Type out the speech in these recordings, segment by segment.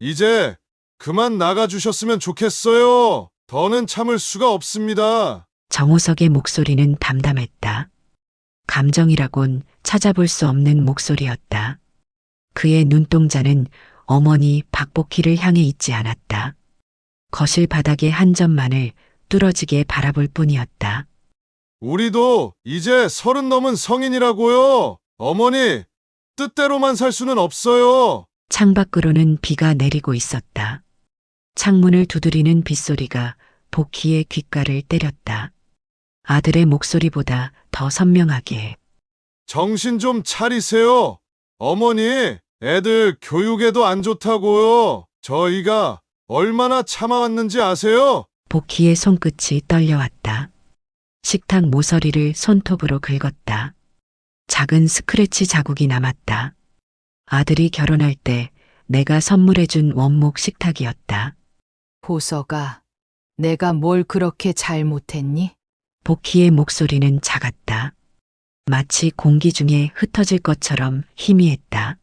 이제 그만 나가주셨으면 좋겠어요. 더는 참을 수가 없습니다. 정호석의 목소리는 담담했다. 감정이라곤 찾아볼 수 없는 목소리였다. 그의 눈동자는 어머니 박복희를 향해 있지 않았다. 거실 바닥의 한 점만을 뚫어지게 바라볼 뿐이었다. 우리도 이제 30 넘은 성인이라고요. 어머니, 뜻대로만 살 수는 없어요. 창밖으로는 비가 내리고 있었다. 창문을 두드리는 빗소리가 복희의 귓가를 때렸다. 아들의 목소리보다 더 선명하게. 정신 좀 차리세요. 어머니, 애들 교육에도 안 좋다고요. 저희가 얼마나 참아왔는지 아세요? 복희의 손끝이 떨려왔다. 식탁 모서리를 손톱으로 긁었다. 작은 스크래치 자국이 남았다. 아들이 결혼할 때 내가 선물해준 원목 식탁이었다. 보서가, 내가 뭘 그렇게 잘못했니? 복희의 목소리는 작았다. 마치 공기 중에 흩어질 것처럼 희미했다.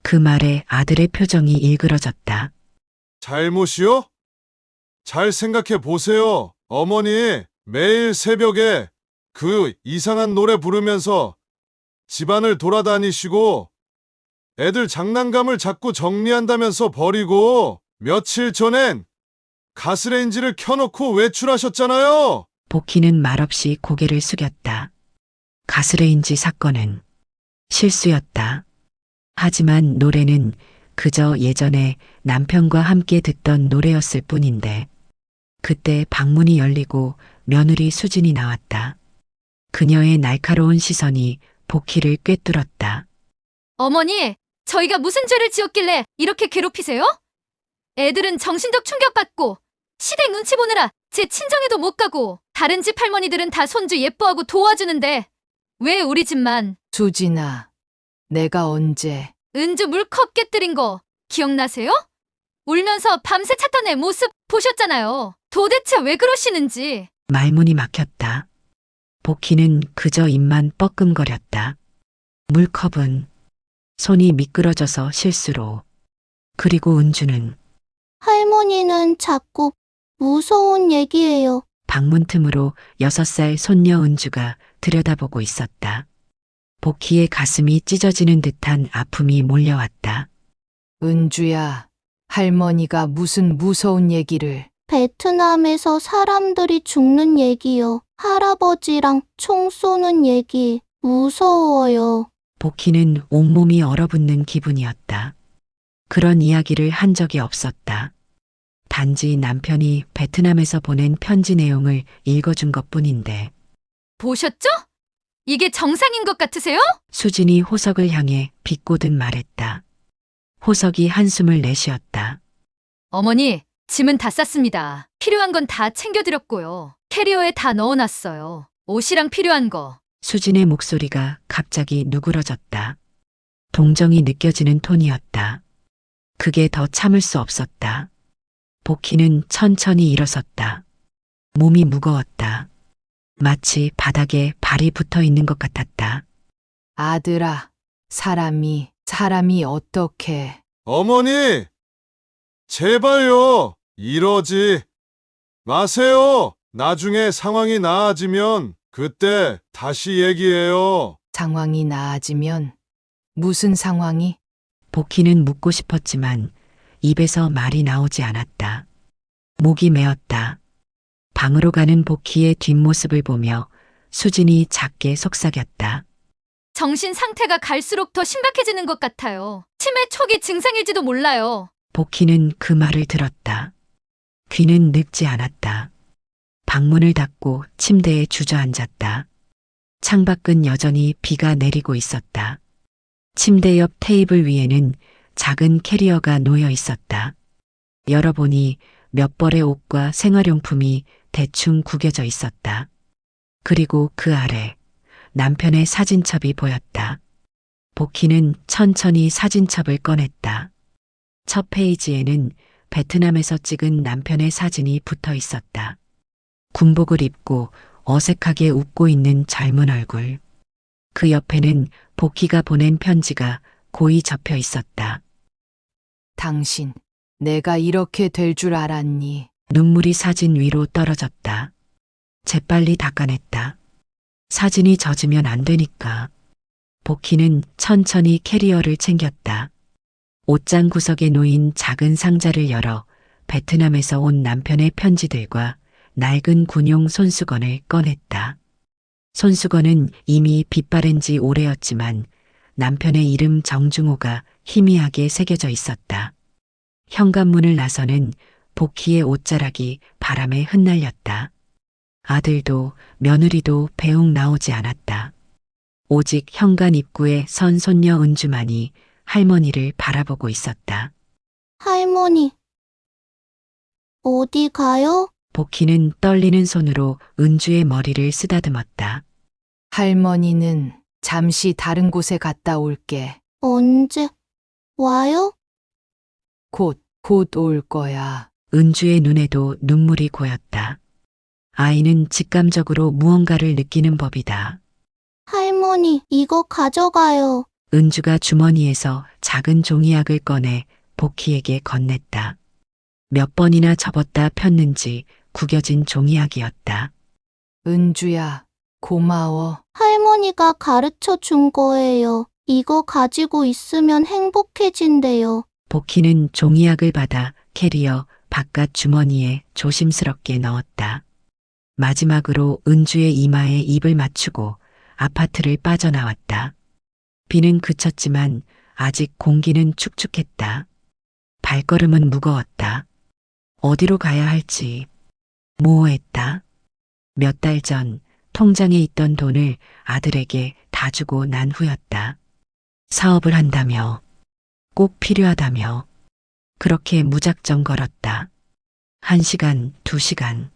그 말에 아들의 표정이 일그러졌다. 잘못이요? 잘 생각해 보세요. 어머니, 매일 새벽에 그 이상한 노래 부르면서 집안을 돌아다니시고 애들 장난감을 자꾸 정리한다면서 버리고 며칠 전엔 가스레인지를 켜놓고 외출하셨잖아요. 복희는 말없이 고개를 숙였다. 가스레인지 사건은 실수였다. 하지만 노래는 그저 예전에 남편과 함께 듣던 노래였을 뿐인데 그때 방문이 열리고 며느리 수진이 나왔다. 그녀의 날카로운 시선이 복희를 꿰뚫었다. 어머니, 저희가 무슨 죄를 지었길래 이렇게 괴롭히세요? 애들은 정신적 충격받고 시댁 눈치 보느라 제 친정에도 못 가고 다른 집 할머니들은 다 손주 예뻐하고 도와주는데 왜 우리 집만 수진아, 내가 언제 은주 물컵 깨뜨린 거 기억나세요? 울면서 밤새 찾던 애 모습 보셨잖아요. 도대체 왜 그러시는지. 말문이 막혔다. 복희는 그저 입만 뻐끔거렸다. 물컵은 손이 미끄러져서 실수로. 그리고 은주는 할머니는 자꾸 무서운 얘기해요. 방문 틈으로 6살 손녀 은주가 들여다보고 있었다. 복희의 가슴이 찢어지는 듯한 아픔이 몰려왔다. 은주야, 할머니가 무슨 무서운 얘기를. 베트남에서 사람들이 죽는 얘기요. 할아버지랑 총 쏘는 얘기. 무서워요. 복희는 온몸이 얼어붙는 기분이었다. 그런 이야기를 한 적이 없었다. 단지 남편이 베트남에서 보낸 편지 내용을 읽어준 것뿐인데 보셨죠? 이게 정상인 것 같으세요? 수진이 호석을 향해 비꼬듯 말했다. 호석이 한숨을 내쉬었다. 어머니, 짐은 다 쌌습니다. 필요한 건 다 챙겨드렸고요. 캐리어에 다 넣어놨어요. 옷이랑 필요한 거. 수진의 목소리가 갑자기 누그러졌다. 동정이 느껴지는 톤이었다. 그게 더 참을 수 없었다. 복희는 천천히 일어섰다. 몸이 무거웠다. 마치 바닥에 발이 붙어 있는 것 같았다. 아들아, 사람이 어떻게. 어머니, 제발요. 이러지 마세요. 나중에 상황이 나아지면 그때 다시 얘기해요. 상황이 나아지면 무슨 상황이? 복희는 묻고 싶었지만 입에서 말이 나오지 않았다. 목이 메었다. 방으로 가는 복희의 뒷모습을 보며 수진이 작게 속삭였다. 정신 상태가 갈수록 더 심각해지는 것 같아요. 치매 초기 증상일지도 몰라요. 복희는 그 말을 들었다. 귀는 늙지 않았다. 방문을 닫고 침대에 주저앉았다. 창밖은 여전히 비가 내리고 있었다. 침대 옆 테이블 위에는 작은 캐리어가 놓여 있었다. 열어보니 몇 벌의 옷과 생활용품이 대충 구겨져 있었다. 그리고 그 아래 남편의 사진첩이 보였다. 복희는 천천히 사진첩을 꺼냈다. 첫 페이지에는 베트남에서 찍은 남편의 사진이 붙어 있었다. 군복을 입고 어색하게 웃고 있는 젊은 얼굴. 그 옆에는 복희가 보낸 편지가 고이 접혀 있었다. 당신, 내가 이렇게 될 줄 알았니? 눈물이 사진 위로 떨어졌다. 재빨리 닦아냈다. 사진이 젖으면 안 되니까. 복희는 천천히 캐리어를 챙겼다. 옷장 구석에 놓인 작은 상자를 열어 베트남에서 온 남편의 편지들과 낡은 군용 손수건을 꺼냈다. 손수건은 이미 빛바랜 지 오래였지만 남편의 이름 정중호가 희미하게 새겨져 있었다. 현관문을 나서는 복희의 옷자락이 바람에 흩날렸다. 아들도 며느리도 배웅 나오지 않았다. 오직 현관 입구에 선 손녀 은주만이 할머니를 바라보고 있었다. 할머니, 어디 가요? 복희는 떨리는 손으로 은주의 머리를 쓰다듬었다. 할머니는 잠시 다른 곳에 갔다 올게. 언제 와요? 곧 올 거야. 은주의 눈에도 눈물이 고였다. 아이는 직감적으로 무언가를 느끼는 법이다. 할머니, 이거 가져가요. 은주가 주머니에서 작은 종이약을 꺼내 복희에게 건넸다. 몇 번이나 접었다 폈는지 구겨진 종이약이었다. 은주야, 고마워. 할머니가 가르쳐 준 거예요. 이거 가지고 있으면 행복해진대요. 복희는 종이약을 받아 캐리어 바깥 주머니에 조심스럽게 넣었다. 마지막으로 은주의 이마에 입을 맞추고 아파트를 빠져나왔다. 비는 그쳤지만 아직 공기는 축축했다. 발걸음은 무거웠다. 어디로 가야 할지 모호했다. 몇 달 전 통장에 있던 돈을 아들에게 다 주고 난 후였다. 사업을 한다며, 꼭 필요하다며, 그렇게 무작정 걸었다. 1시간, 2시간.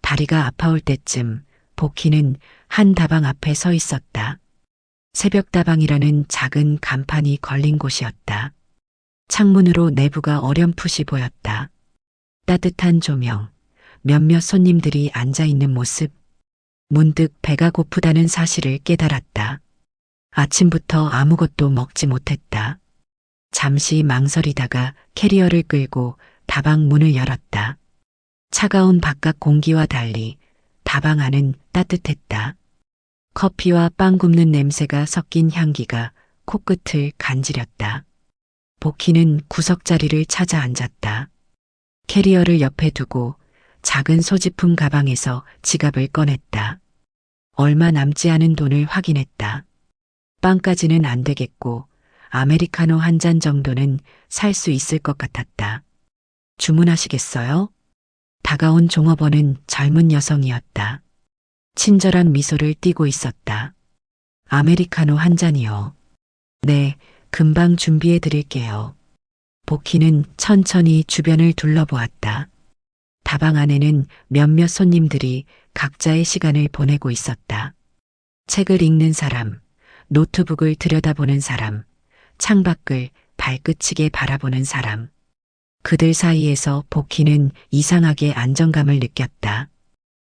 다리가 아파올 때쯤 복희는 한 다방 앞에 서 있었다. 새벽다방이라는 작은 간판이 걸린 곳이었다. 창문으로 내부가 어렴풋이 보였다. 따뜻한 조명, 몇몇 손님들이 앉아있는 모습. 문득 배가 고프다는 사실을 깨달았다. 아침부터 아무것도 먹지 못했다. 잠시 망설이다가 캐리어를 끌고 다방 문을 열었다. 차가운 바깥 공기와 달리 다방 안은 따뜻했다. 커피와 빵 굽는 냄새가 섞인 향기가 코끝을 간지렸다. 복희는 구석자리를 찾아 앉았다. 캐리어를 옆에 두고 작은 소지품 가방에서 지갑을 꺼냈다. 얼마 남지 않은 돈을 확인했다. 빵까지는 안 되겠고 아메리카노 한 잔 정도는 살 수 있을 것 같았다. 주문하시겠어요? 다가온 종업원은 젊은 여성이었다. 친절한 미소를 띠고 있었다. 아메리카노 한 잔이요. 네, 금방 준비해 드릴게요. 복희는 천천히 주변을 둘러보았다. 다방 안에는 몇몇 손님들이 각자의 시간을 보내고 있었다. 책을 읽는 사람, 노트북을 들여다보는 사람, 창밖을 발끝이게 바라보는 사람. 그들 사이에서 복희는 이상하게 안정감을 느꼈다.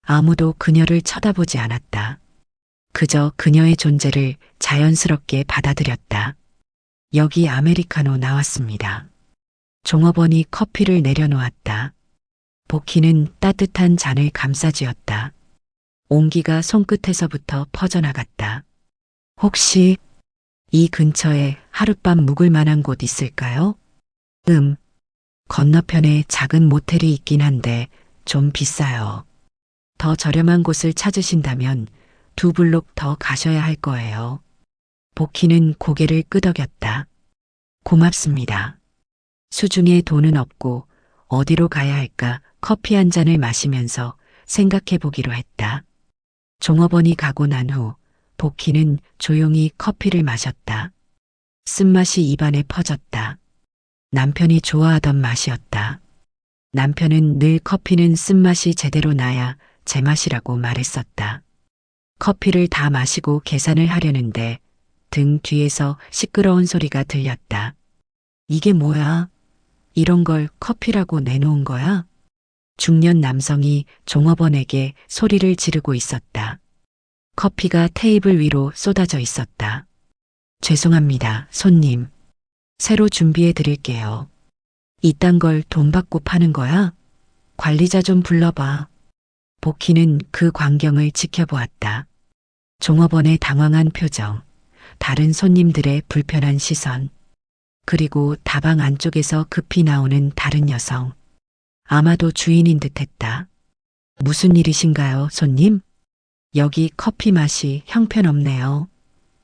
아무도 그녀를 쳐다보지 않았다. 그저 그녀의 존재를 자연스럽게 받아들였다. 여기 아메리카노 나왔습니다. 종업원이 커피를 내려놓았다. 복희는 따뜻한 잔을 감싸쥐었다. 온기가 손끝에서부터 퍼져나갔다. 혹시 이 근처에 하룻밤 묵을 만한 곳 있을까요? 건너편에 작은 모텔이 있긴 한데 좀 비싸요. 더 저렴한 곳을 찾으신다면 2블록 더 가셔야 할 거예요. 복희는 고개를 끄덕였다. 고맙습니다. 수중에 돈은 없고 어디로 가야 할까 커피 한 잔을 마시면서 생각해 보기로 했다. 종업원이 가고 난 후 복희는 조용히 커피를 마셨다. 쓴맛이 입안에 퍼졌다. 남편이 좋아하던 맛이었다. 남편은 늘 커피는 쓴맛이 제대로 나야 제맛이라고 말했었다. 커피를 다 마시고 계산을 하려는데 등 뒤에서 시끄러운 소리가 들렸다. 이게 뭐야? 이런 걸 커피라고 내놓은 거야? 중년 남성이 종업원에게 소리를 지르고 있었다. 커피가 테이블 위로 쏟아져 있었다. 죄송합니다, 손님. 새로 준비해 드릴게요. 이딴 걸 돈 받고 파는 거야? 관리자 좀 불러봐. 복희는 그 광경을 지켜보았다. 종업원의 당황한 표정, 다른 손님들의 불편한 시선, 그리고 다방 안쪽에서 급히 나오는 다른 여성. 아마도 주인인 듯했다. 무슨 일이신가요, 손님? 여기 커피 맛이 형편없네요.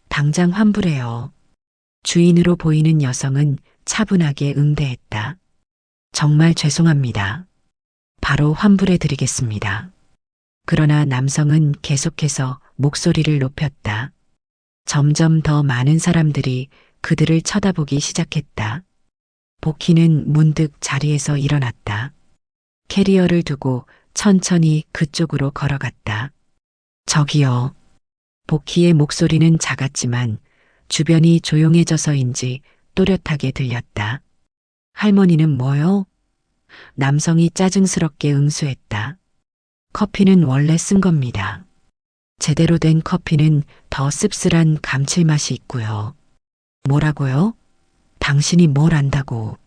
당장 환불해요. 주인으로 보이는 여성은 차분하게 응대했다. 정말 죄송합니다. 바로 환불해 드리겠습니다. 그러나 남성은 계속해서 목소리를 높였다. 점점 더 많은 사람들이 그들을 쳐다보기 시작했다. 복희는 문득 자리에서 일어났다. 캐리어를 두고 천천히 그쪽으로 걸어갔다. 저기요. 복희의 목소리는 작았지만 주변이 조용해져서인지 또렷하게 들렸다. 할머니는 뭐요? 남성이 짜증스럽게 응수했다. 커피는 원래 쓴 겁니다. 제대로 된 커피는 더 씁쓸한 감칠맛이 있고요. 뭐라고요? 당신이 뭘 안다고?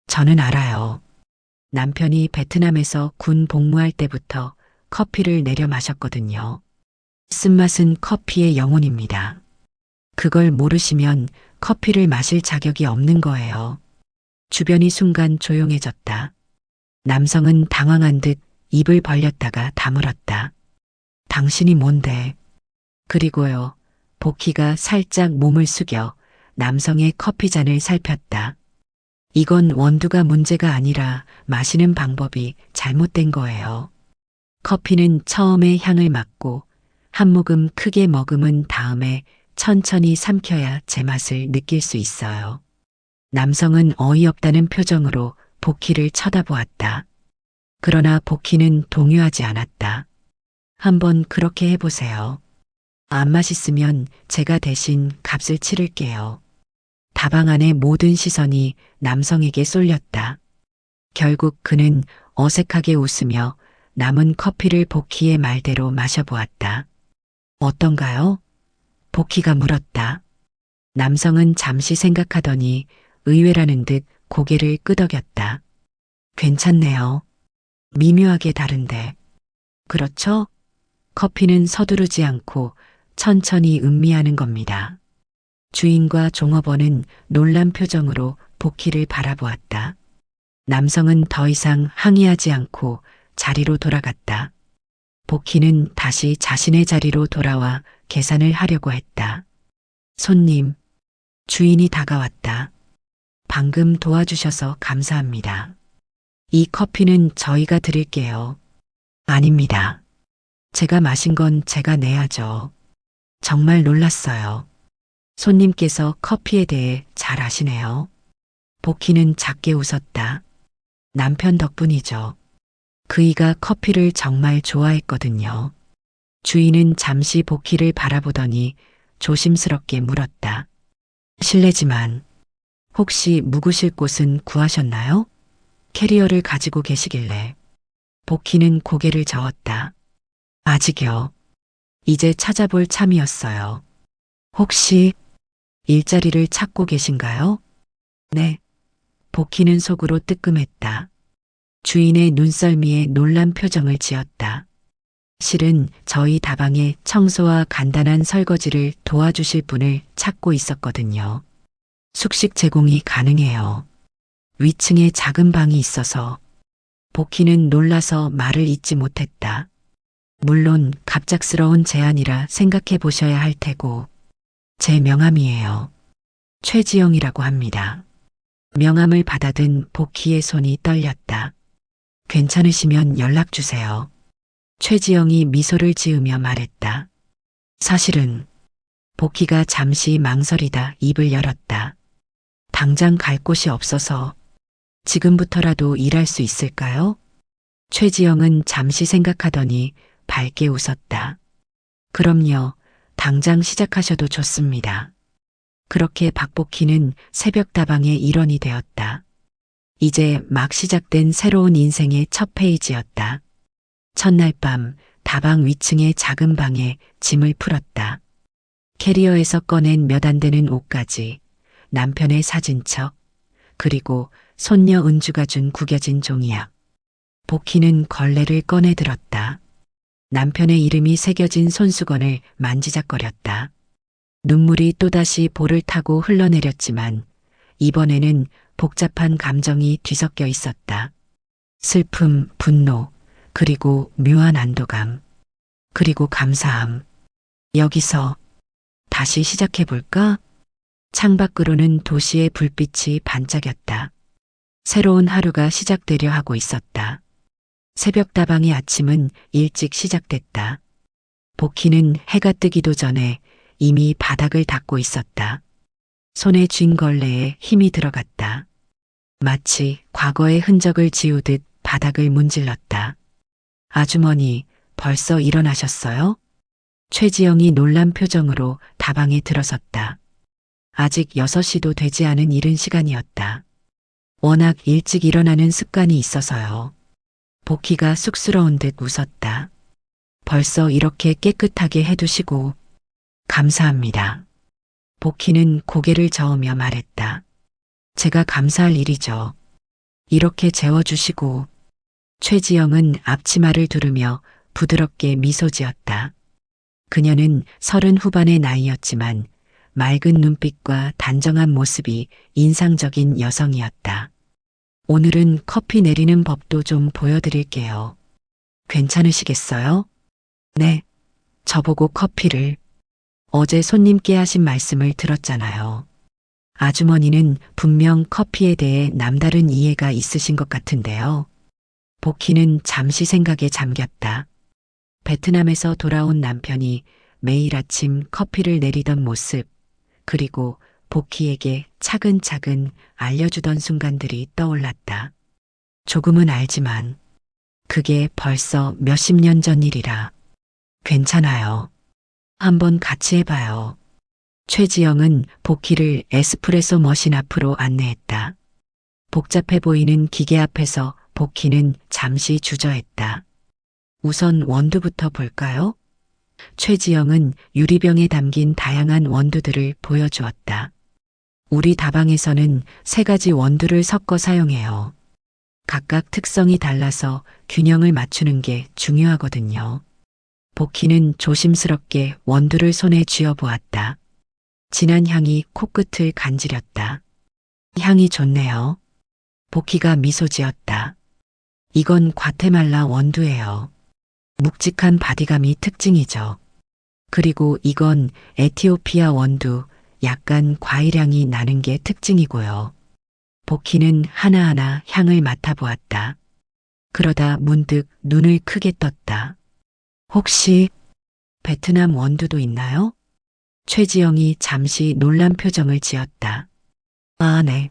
저는 알아요. 남편이 베트남에서 군 복무할 때부터 커피를 내려 마셨거든요. 쓴맛은 커피의 영혼입니다. 그걸 모르시면 커피를 마실 자격이 없는 거예요. 주변이 순간 조용해졌다. 남성은 당황한 듯 입을 벌렸다가 다물었다. 당신이 뭔데? 그리고요. 복희가 살짝 몸을 숙여 남성의 커피잔을 살폈다. 이건 원두가 문제가 아니라 마시는 방법이 잘못된 거예요. 커피는 처음에 향을 맡고 한 모금 크게 머금은 다음에 천천히 삼켜야 제맛을 느낄 수 있어요. 남성은 어이없다는 표정으로 복희를 쳐다보았다. 그러나 복희는 동요하지 않았다. 한번 그렇게 해보세요. 안 맛있으면 제가 대신 값을 치를게요. 다방 안의 모든 시선이 남성에게 쏠렸다. 결국 그는 어색하게 웃으며 남은 커피를 복희의 말대로 마셔보았다. 어떤가요? 복희가 물었다. 남성은 잠시 생각하더니 의외라는 듯 고개를 끄덕였다. 괜찮네요. 미묘하게 다른데. 그렇죠? 커피는 서두르지 않고 천천히 음미하는 겁니다. 주인과 종업원은 놀란 표정으로 복희를 바라보았다. 남성은 더 이상 항의하지 않고 자리로 돌아갔다. 복희는 다시 자신의 자리로 돌아와 계산을 하려고 했다. 손님, 주인이 다가왔다. 방금 도와주셔서 감사합니다. 이 커피는 저희가 드릴게요. 아닙니다. 제가 마신 건 제가 내야죠. 정말 놀랐어요. 손님께서 커피에 대해 잘 아시네요. 복희는 작게 웃었다. 남편 덕분이죠. 그이가 커피를 정말 좋아했거든요. 주인은 잠시 복희를 바라보더니 조심스럽게 물었다. 실례지만 혹시 묵으실 곳은 구하셨나요? 캐리어를 가지고 계시길래. 복희는 고개를 저었다. 아직요. 이제 찾아볼 참이었어요. 혹시 일자리를 찾고 계신가요? 네. 복희는 속으로 뜨끔했다. 주인의 눈썰미에 놀란 표정을 지었다. 실은 저희 다방에 청소와 간단한 설거지를 도와주실 분을 찾고 있었거든요. 숙식 제공이 가능해요. 위층에 작은 방이 있어서. 복희는 놀라서 말을 잇지 못했다. 물론 갑작스러운 제안이라 생각해 보셔야 할 테고. 제 명함이에요. 최지영이라고 합니다. 명함을 받아든 복희의 손이 떨렸다. 괜찮으시면 연락 주세요. 최지영이 미소를 지으며 말했다. 사실은 복희가 잠시 망설이다 입을 열었다. 당장 갈 곳이 없어서 지금부터라도 일할 수 있을까요? 최지영은 잠시 생각하더니 밝게 웃었다. 그럼요. 당장 시작하셔도 좋습니다. 그렇게 박복희는 새벽 다방의 일원이 되었다. 이제 막 시작된 새로운 인생의 첫 페이지였다. 첫날 밤 다방 위층의 작은 방에 짐을 풀었다. 캐리어에서 꺼낸 몇 안 되는 옷까지, 남편의 사진첩, 그리고 손녀 은주가 준 구겨진 종이약. 복희는 걸레를 꺼내 들었다. 남편의 이름이 새겨진 손수건을 만지작거렸다. 눈물이 또다시 볼을 타고 흘러내렸지만 이번에는 복잡한 감정이 뒤섞여 있었다. 슬픔, 분노, 그리고 묘한 안도감, 그리고 감사함. 여기서 다시 시작해볼까? 창밖으로는 도시의 불빛이 반짝였다. 새로운 하루가 시작되려 하고 있었다. 새벽다방의 아침은 일찍 시작됐다. 복희는 해가 뜨기도 전에 이미 바닥을 닦고 있었다. 손에 쥔 걸레에 힘이 들어갔다. 마치 과거의 흔적을 지우듯 바닥을 문질렀다. 아주머니, 벌써 일어나셨어요? 최지영이 놀란 표정으로 다방에 들어섰다. 아직 6시도 되지 않은 이른 시간이었다. 워낙 일찍 일어나는 습관이 있어서요. 복희가 쑥스러운 듯 웃었다. 벌써 이렇게 깨끗하게 해두시고 감사합니다. 복희는 고개를 저으며 말했다. 제가 감사할 일이죠. 이렇게 재워주시고. 최지영은 앞치마를 두르며 부드럽게 미소 지었다. 그녀는 30 후반의 나이였지만 맑은 눈빛과 단정한 모습이 인상적인 여성이었다. 오늘은 커피 내리는 법도 좀 보여드릴게요. 괜찮으시겠어요? 네. 저보고 커피를. 어제 손님께 하신 말씀을 들었잖아요. 아주머니는 분명 커피에 대해 남다른 이해가 있으신 것 같은데요. 복희는 잠시 생각에 잠겼다. 베트남에서 돌아온 남편이 매일 아침 커피를 내리던 모습, 그리고 복희에게 차근차근 알려주던 순간들이 떠올랐다. 조금은 알지만 그게 벌써 몇십 년 전 일이라. 괜찮아요. 한번 같이 해봐요. 최지영은 복희를 에스프레소 머신 앞으로 안내했다. 복잡해 보이는 기계 앞에서 복희는 잠시 주저했다. 우선 원두부터 볼까요? 최지영은 유리병에 담긴 다양한 원두들을 보여주었다. 우리 다방에서는 3가지 원두를 섞어 사용해요. 각각 특성이 달라서 균형을 맞추는 게 중요하거든요. 복희는 조심스럽게 원두를 손에 쥐어보았다. 진한 향이 코끝을 간지렸다. 향이 좋네요. 복희가 미소 지었다. 이건 과테말라 원두예요. 묵직한 바디감이 특징이죠. 그리고 이건 에티오피아 원두, 약간 과일향이 나는 게 특징이고요. 복희는 하나하나 향을 맡아보았다. 그러다 문득 눈을 크게 떴다. 혹시 베트남 원두도 있나요? 최지영이 잠시 놀란 표정을 지었다. 아, 네.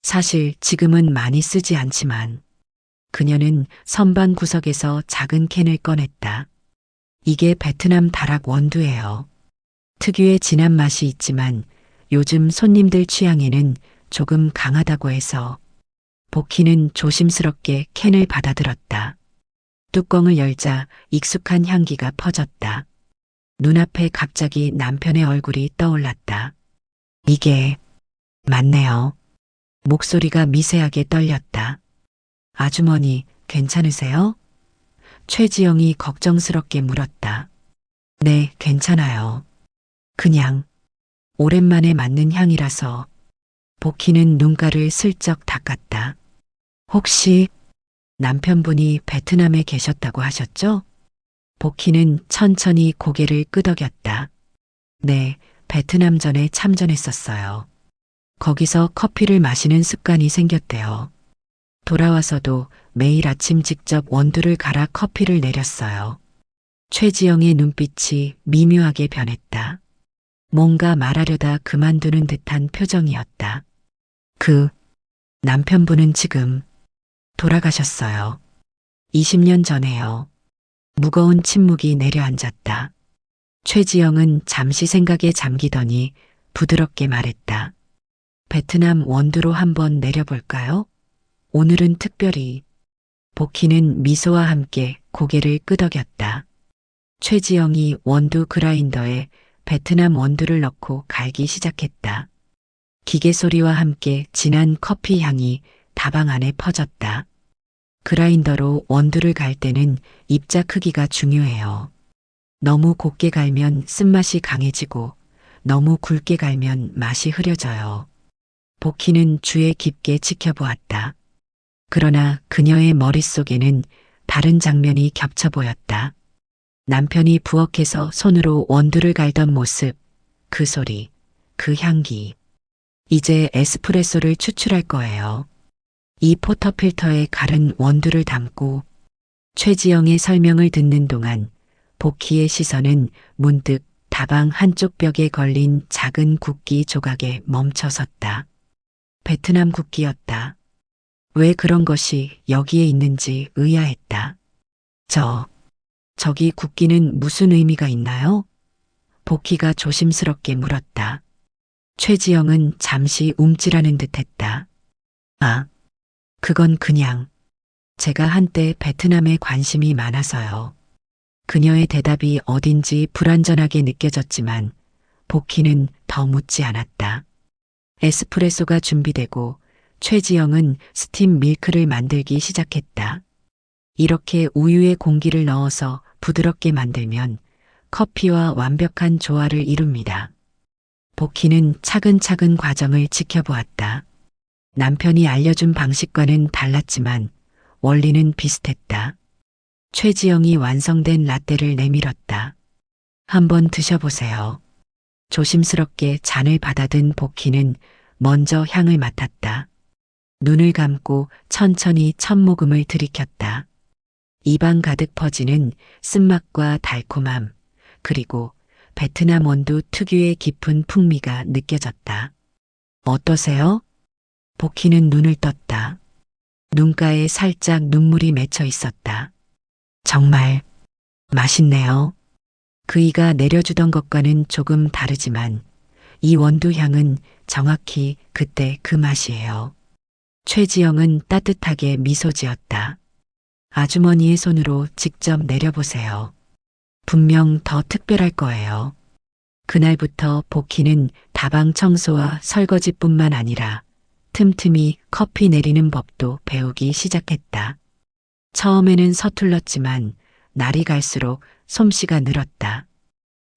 사실 지금은 많이 쓰지 않지만. 그녀는 선반 구석에서 작은 캔을 꺼냈다. 이게 베트남 다락 원두예요. 특유의 진한 맛이 있지만 요즘 손님들 취향에는 조금 강하다고 해서. 복희는 조심스럽게 캔을 받아들었다. 뚜껑을 열자 익숙한 향기가 퍼졌다. 눈앞에 갑자기 남편의 얼굴이 떠올랐다. 이게 맞네요. 목소리가 미세하게 떨렸다. 아주머니, 괜찮으세요? 최지영이 걱정스럽게 물었다. 네, 괜찮아요. 그냥 오랜만에 맡는 향이라서. 복희는 눈가를 슬쩍 닦았다. 혹시 남편분이 베트남에 계셨다고 하셨죠? 복희는 천천히 고개를 끄덕였다. 네, 베트남전에 참전했었어요. 거기서 커피를 마시는 습관이 생겼대요. 돌아와서도 매일 아침 직접 원두를 갈아 커피를 내렸어요. 최지영의 눈빛이 미묘하게 변했다. 뭔가 말하려다 그만두는 듯한 표정이었다. 남편분은 지금 돌아가셨어요. 20년 전에요. 무거운 침묵이 내려앉았다. 최지영은 잠시 생각에 잠기더니 부드럽게 말했다. 베트남 원두로 한번 내려볼까요? 오늘은 특별히. 복희는 미소와 함께 고개를 끄덕였다. 최지영이 원두 그라인더에 베트남 원두를 넣고 갈기 시작했다. 기계 소리와 함께 진한 커피 향이 다방 안에 퍼졌다. 그라인더로 원두를 갈 때는 입자 크기가 중요해요. 너무 곱게 갈면 쓴맛이 강해지고 너무 굵게 갈면 맛이 흐려져요. 복희는 주에 깊게 지켜보았다. 그러나 그녀의 머릿속에는 다른 장면이 겹쳐 보였다. 남편이 부엌에서 손으로 원두를 갈던 모습, 그 소리, 그 향기. 이제 에스프레소를 추출할 거예요. 이 포터필터에 갈은 원두를 담고 최지영의 설명을 듣는 동안 복희의 시선은 문득 다방 한쪽 벽에 걸린 작은 국기 조각에 멈춰섰다. 베트남 국기였다. 왜 그런 것이 여기에 있는지 의아했다. 저기 국기는 무슨 의미가 있나요? 복희가 조심스럽게 물었다. 최지영은 잠시 움찔하는 듯했다. 아, 그건 그냥 제가 한때 베트남에 관심이 많아서요. 그녀의 대답이 어딘지 불완전하게 느껴졌지만 복희는 더 묻지 않았다. 에스프레소가 준비되고 최지영은 스팀 밀크를 만들기 시작했다. 이렇게 우유에 공기를 넣어서 부드럽게 만들면 커피와 완벽한 조화를 이룹니다. 복희는 차근차근 과정을 지켜보았다. 남편이 알려준 방식과는 달랐지만 원리는 비슷했다. 최지영이 완성된 라떼를 내밀었다. 한번 드셔보세요. 조심스럽게 잔을 받아든 복희는 먼저 향을 맡았다. 눈을 감고 천천히 첫 모금을 들이켰다. 입안 가득 퍼지는 쓴맛과 달콤함, 그리고 베트남 원두 특유의 깊은 풍미가 느껴졌다. 어떠세요? 복희는 눈을 떴다. 눈가에 살짝 눈물이 맺혀 있었다. 정말 맛있네요. 그이가 내려주던 것과는 조금 다르지만 이 원두 향은 정확히 그때 그 맛이에요. 최지영은 따뜻하게 미소 지었다. 아주머니의 손으로 직접 내려보세요. 분명 더 특별할 거예요. 그날부터 복희는 다방 청소와 설거지뿐만 아니라 틈틈이 커피 내리는 법도 배우기 시작했다. 처음에는 서툴렀지만 날이 갈수록 솜씨가 늘었다.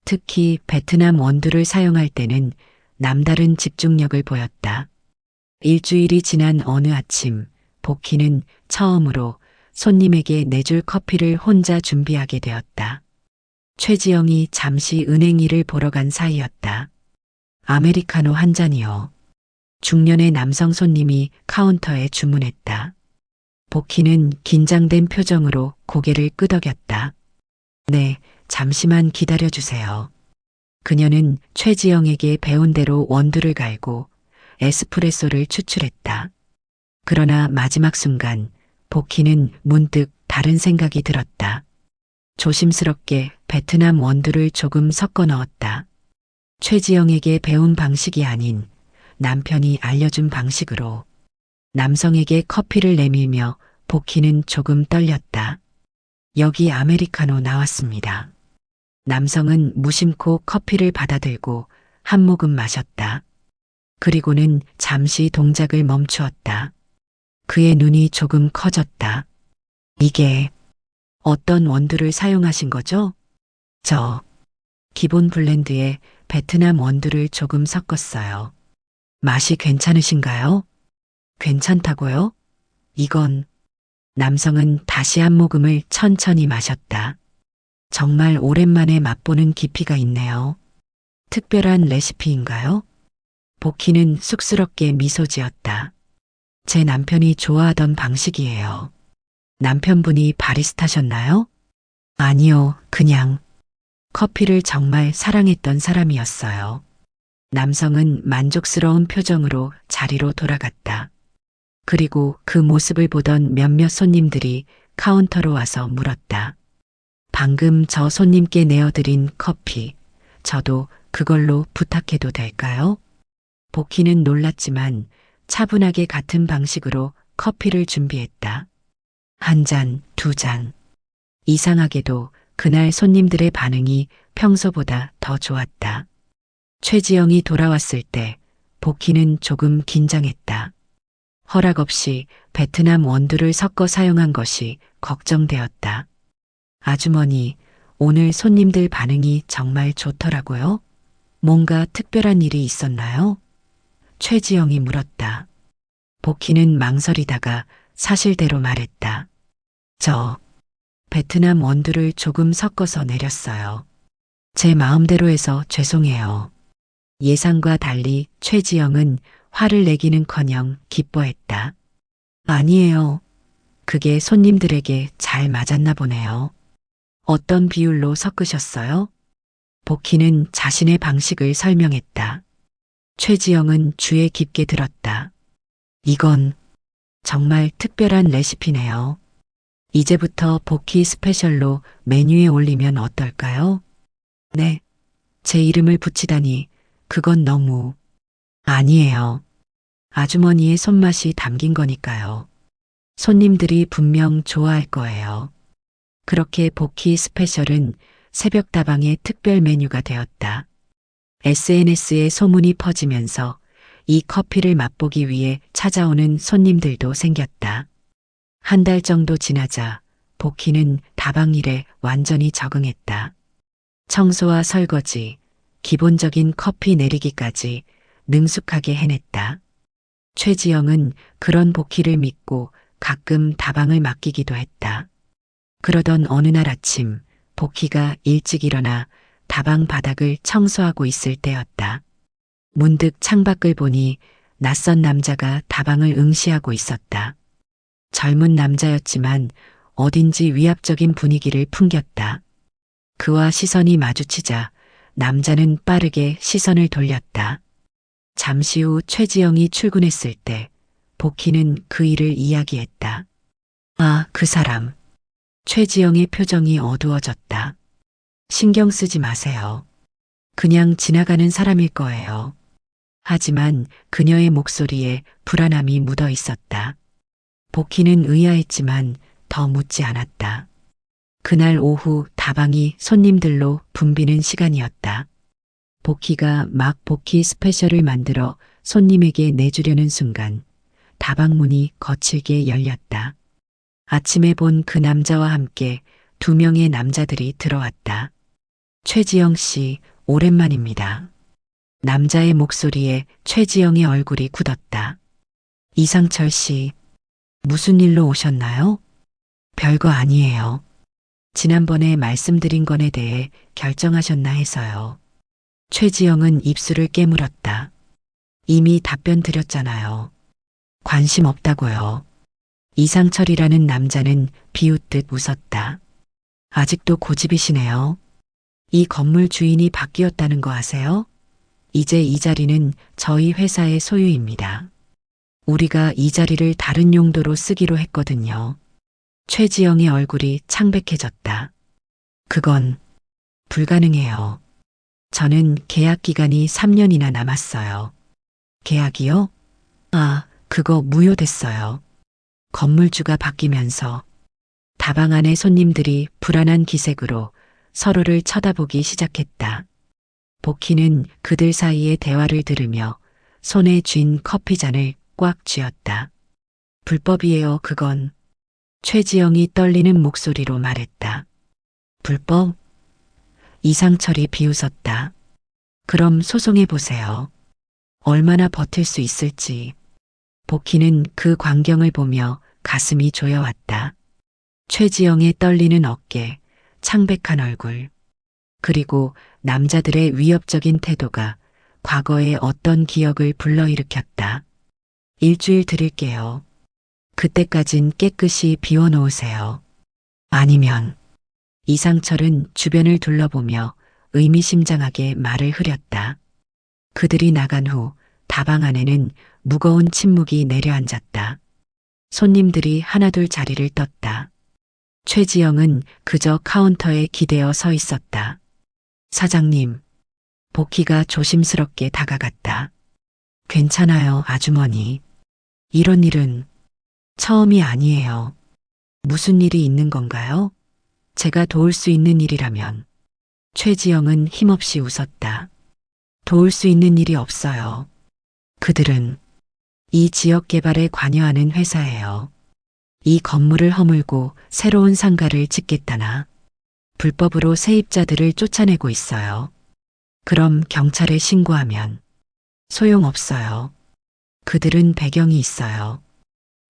특히 베트남 원두를 사용할 때는 남다른 집중력을 보였다. 일주일이 지난 어느 아침, 복희는 처음으로 손님에게 내줄 커피를 혼자 준비하게 되었다. 최지영이 잠시 은행 일을 보러 간 사이였다. 아메리카노 한 잔이요. 중년의 남성 손님이 카운터에 주문했다. 복희는 긴장된 표정으로 고개를 끄덕였다. 네, 잠시만 기다려주세요. 그녀는 최지영에게 배운 대로 원두를 갈고 에스프레소를 추출했다. 그러나 마지막 순간 복희는 문득 다른 생각이 들었다. 조심스럽게 베트남 원두를 조금 섞어 넣었다. 최지영에게 배운 방식이 아닌 남편이 알려준 방식으로. 남성에게 커피를 내밀며 복희는 조금 떨렸다. 여기 아메리카노 나왔습니다. 남성은 무심코 커피를 받아들고 한 모금 마셨다. 그리고는 잠시 동작을 멈추었다. 그의 눈이 조금 커졌다. 이게 어떤 원두를 사용하신 거죠? 기본 블렌드에 베트남 원두를 조금 섞었어요. 맛이 괜찮으신가요? 괜찮다고요? 이건. 남성은 다시 한 모금을 천천히 마셨다. 정말 오랜만에 맛보는 깊이가 있네요. 특별한 레시피인가요? 복희는 쑥스럽게 미소 지었다. 제 남편이 좋아하던 방식이에요. 남편분이 바리스타셨나요? 아니요, 그냥 커피를 정말 사랑했던 사람이었어요. 남성은 만족스러운 표정으로 자리로 돌아갔다. 그리고 그 모습을 보던 몇몇 손님들이 카운터로 와서 물었다. 방금 저 손님께 내어드린 커피, 저도 그걸로 부탁해도 될까요? 복희는 놀랐지만 차분하게 같은 방식으로 커피를 준비했다. 한 잔, 두 잔. 이상하게도 그날 손님들의 반응이 평소보다 더 좋았다. 최지영이 돌아왔을 때 복희는 조금 긴장했다. 허락 없이 베트남 원두를 섞어 사용한 것이 걱정되었다. 아주머니, 오늘 손님들 반응이 정말 좋더라고요. 뭔가 특별한 일이 있었나요? 최지영이 물었다. 복희는 망설이다가 사실대로 말했다. 저 베트남 원두를 조금 섞어서 내렸어요. 제 마음대로 해서 죄송해요. 예상과 달리 최지영은 화를 내기는커녕 기뻐했다. 아니에요. 그게 손님들에게 잘 맞았나 보네요. 어떤 비율로 섞으셨어요? 복희는 자신의 방식을 설명했다. 최지영은 주에 깊게 들었다. 이건 정말 특별한 레시피네요. 이제부터 복희 스페셜로 메뉴에 올리면 어떨까요? 네. 제 이름을 붙이다니 그건 너무... 아니에요. 아주머니의 손맛이 담긴 거니까요. 손님들이 분명 좋아할 거예요. 그렇게 복희 스페셜은 새벽 다방의 특별 메뉴가 되었다. SNS에 소문이 퍼지면서 이 커피를 맛보기 위해 찾아오는 손님들도 생겼다. 한 달 정도 지나자 복희는 다방 일에 완전히 적응했다. 청소와 설거지, 기본적인 커피 내리기까지 능숙하게 해냈다. 최지영은 그런 복희를 믿고 가끔 다방을 맡기기도 했다. 그러던 어느 날 아침 복희가 일찍 일어나 다방 바닥을 청소하고 있을 때였다. 문득 창밖을 보니 낯선 남자가 다방을 응시하고 있었다. 젊은 남자였지만 어딘지 위압적인 분위기를 풍겼다. 그와 시선이 마주치자 남자는 빠르게 시선을 돌렸다. 잠시 후 최지영이 출근했을 때 복희는 그 일을 이야기했다. 아, 그 사람. 최지영의 표정이 어두워졌다. 신경 쓰지 마세요. 그냥 지나가는 사람일 거예요. 하지만 그녀의 목소리에 불안함이 묻어 있었다. 복희는 의아했지만 더 묻지 않았다. 그날 오후 다방이 손님들로 붐비는 시간이었다. 복희가 막 복희 스페셜을 만들어 손님에게 내주려는 순간 다방 문이 거칠게 열렸다. 아침에 본 그 남자와 함께 2명의 남자들이 들어왔다. 최지영 씨, 오랜만입니다. 남자의 목소리에 최지영의 얼굴이 굳었다. 이상철 씨, 무슨 일로 오셨나요? 별거 아니에요. 지난번에 말씀드린 건에 대해 결정하셨나 해서요. 최지영은 입술을 깨물었다. 이미 답변 드렸잖아요. 관심 없다고요. 이상철이라는 남자는 비웃듯 웃었다. 아직도 고집이시네요. 이 건물 주인이 바뀌었다는 거 아세요? 이제 이 자리는 저희 회사의 소유입니다. 우리가 이 자리를 다른 용도로 쓰기로 했거든요. 최지영의 얼굴이 창백해졌다. 그건 불가능해요. 저는 계약 기간이 3년이나 남았어요. 계약이요? 아, 그거 무효됐어요. 건물주가 바뀌면서 다방 안의 손님들이 불안한 기색으로 서로를 쳐다보기 시작했다. 복희는 그들 사이의 대화를 들으며 손에 쥔 커피잔을 꽉 쥐었다. 불법이에요, 그건. 최지영이 떨리는 목소리로 말했다. 불법? 이상철이 비웃었다. 그럼 소송해 보세요. 얼마나 버틸 수 있을지. 복희는 그 광경을 보며 가슴이 조여왔다. 최지영의 떨리는 어깨, 창백한 얼굴, 그리고 남자들의 위협적인 태도가 과거의 어떤 기억을 불러일으켰다. 일주일 드릴게요. 그때까진 깨끗이 비워놓으세요. 아니면... 이상철은 주변을 둘러보며 의미심장하게 말을 흐렸다. 그들이 나간 후 다방 안에는 무거운 침묵이 내려앉았다. 손님들이 하나둘 자리를 떴다. 최지영은 그저 카운터에 기대어 서 있었다. 사장님, 복희가 조심스럽게 다가갔다. 괜찮아요, 아주머니. 이런 일은 처음이 아니에요. 무슨 일이 있는 건가요? 제가 도울 수 있는 일이라면. 최지영은 힘없이 웃었다. 도울 수 있는 일이 없어요. 그들은 이 지역 개발에 관여하는 회사예요. 이 건물을 허물고 새로운 상가를 짓겠다나 불법으로 세입자들을 쫓아내고 있어요. 그럼 경찰에 신고하면 소용없어요. 그들은 배경이 있어요.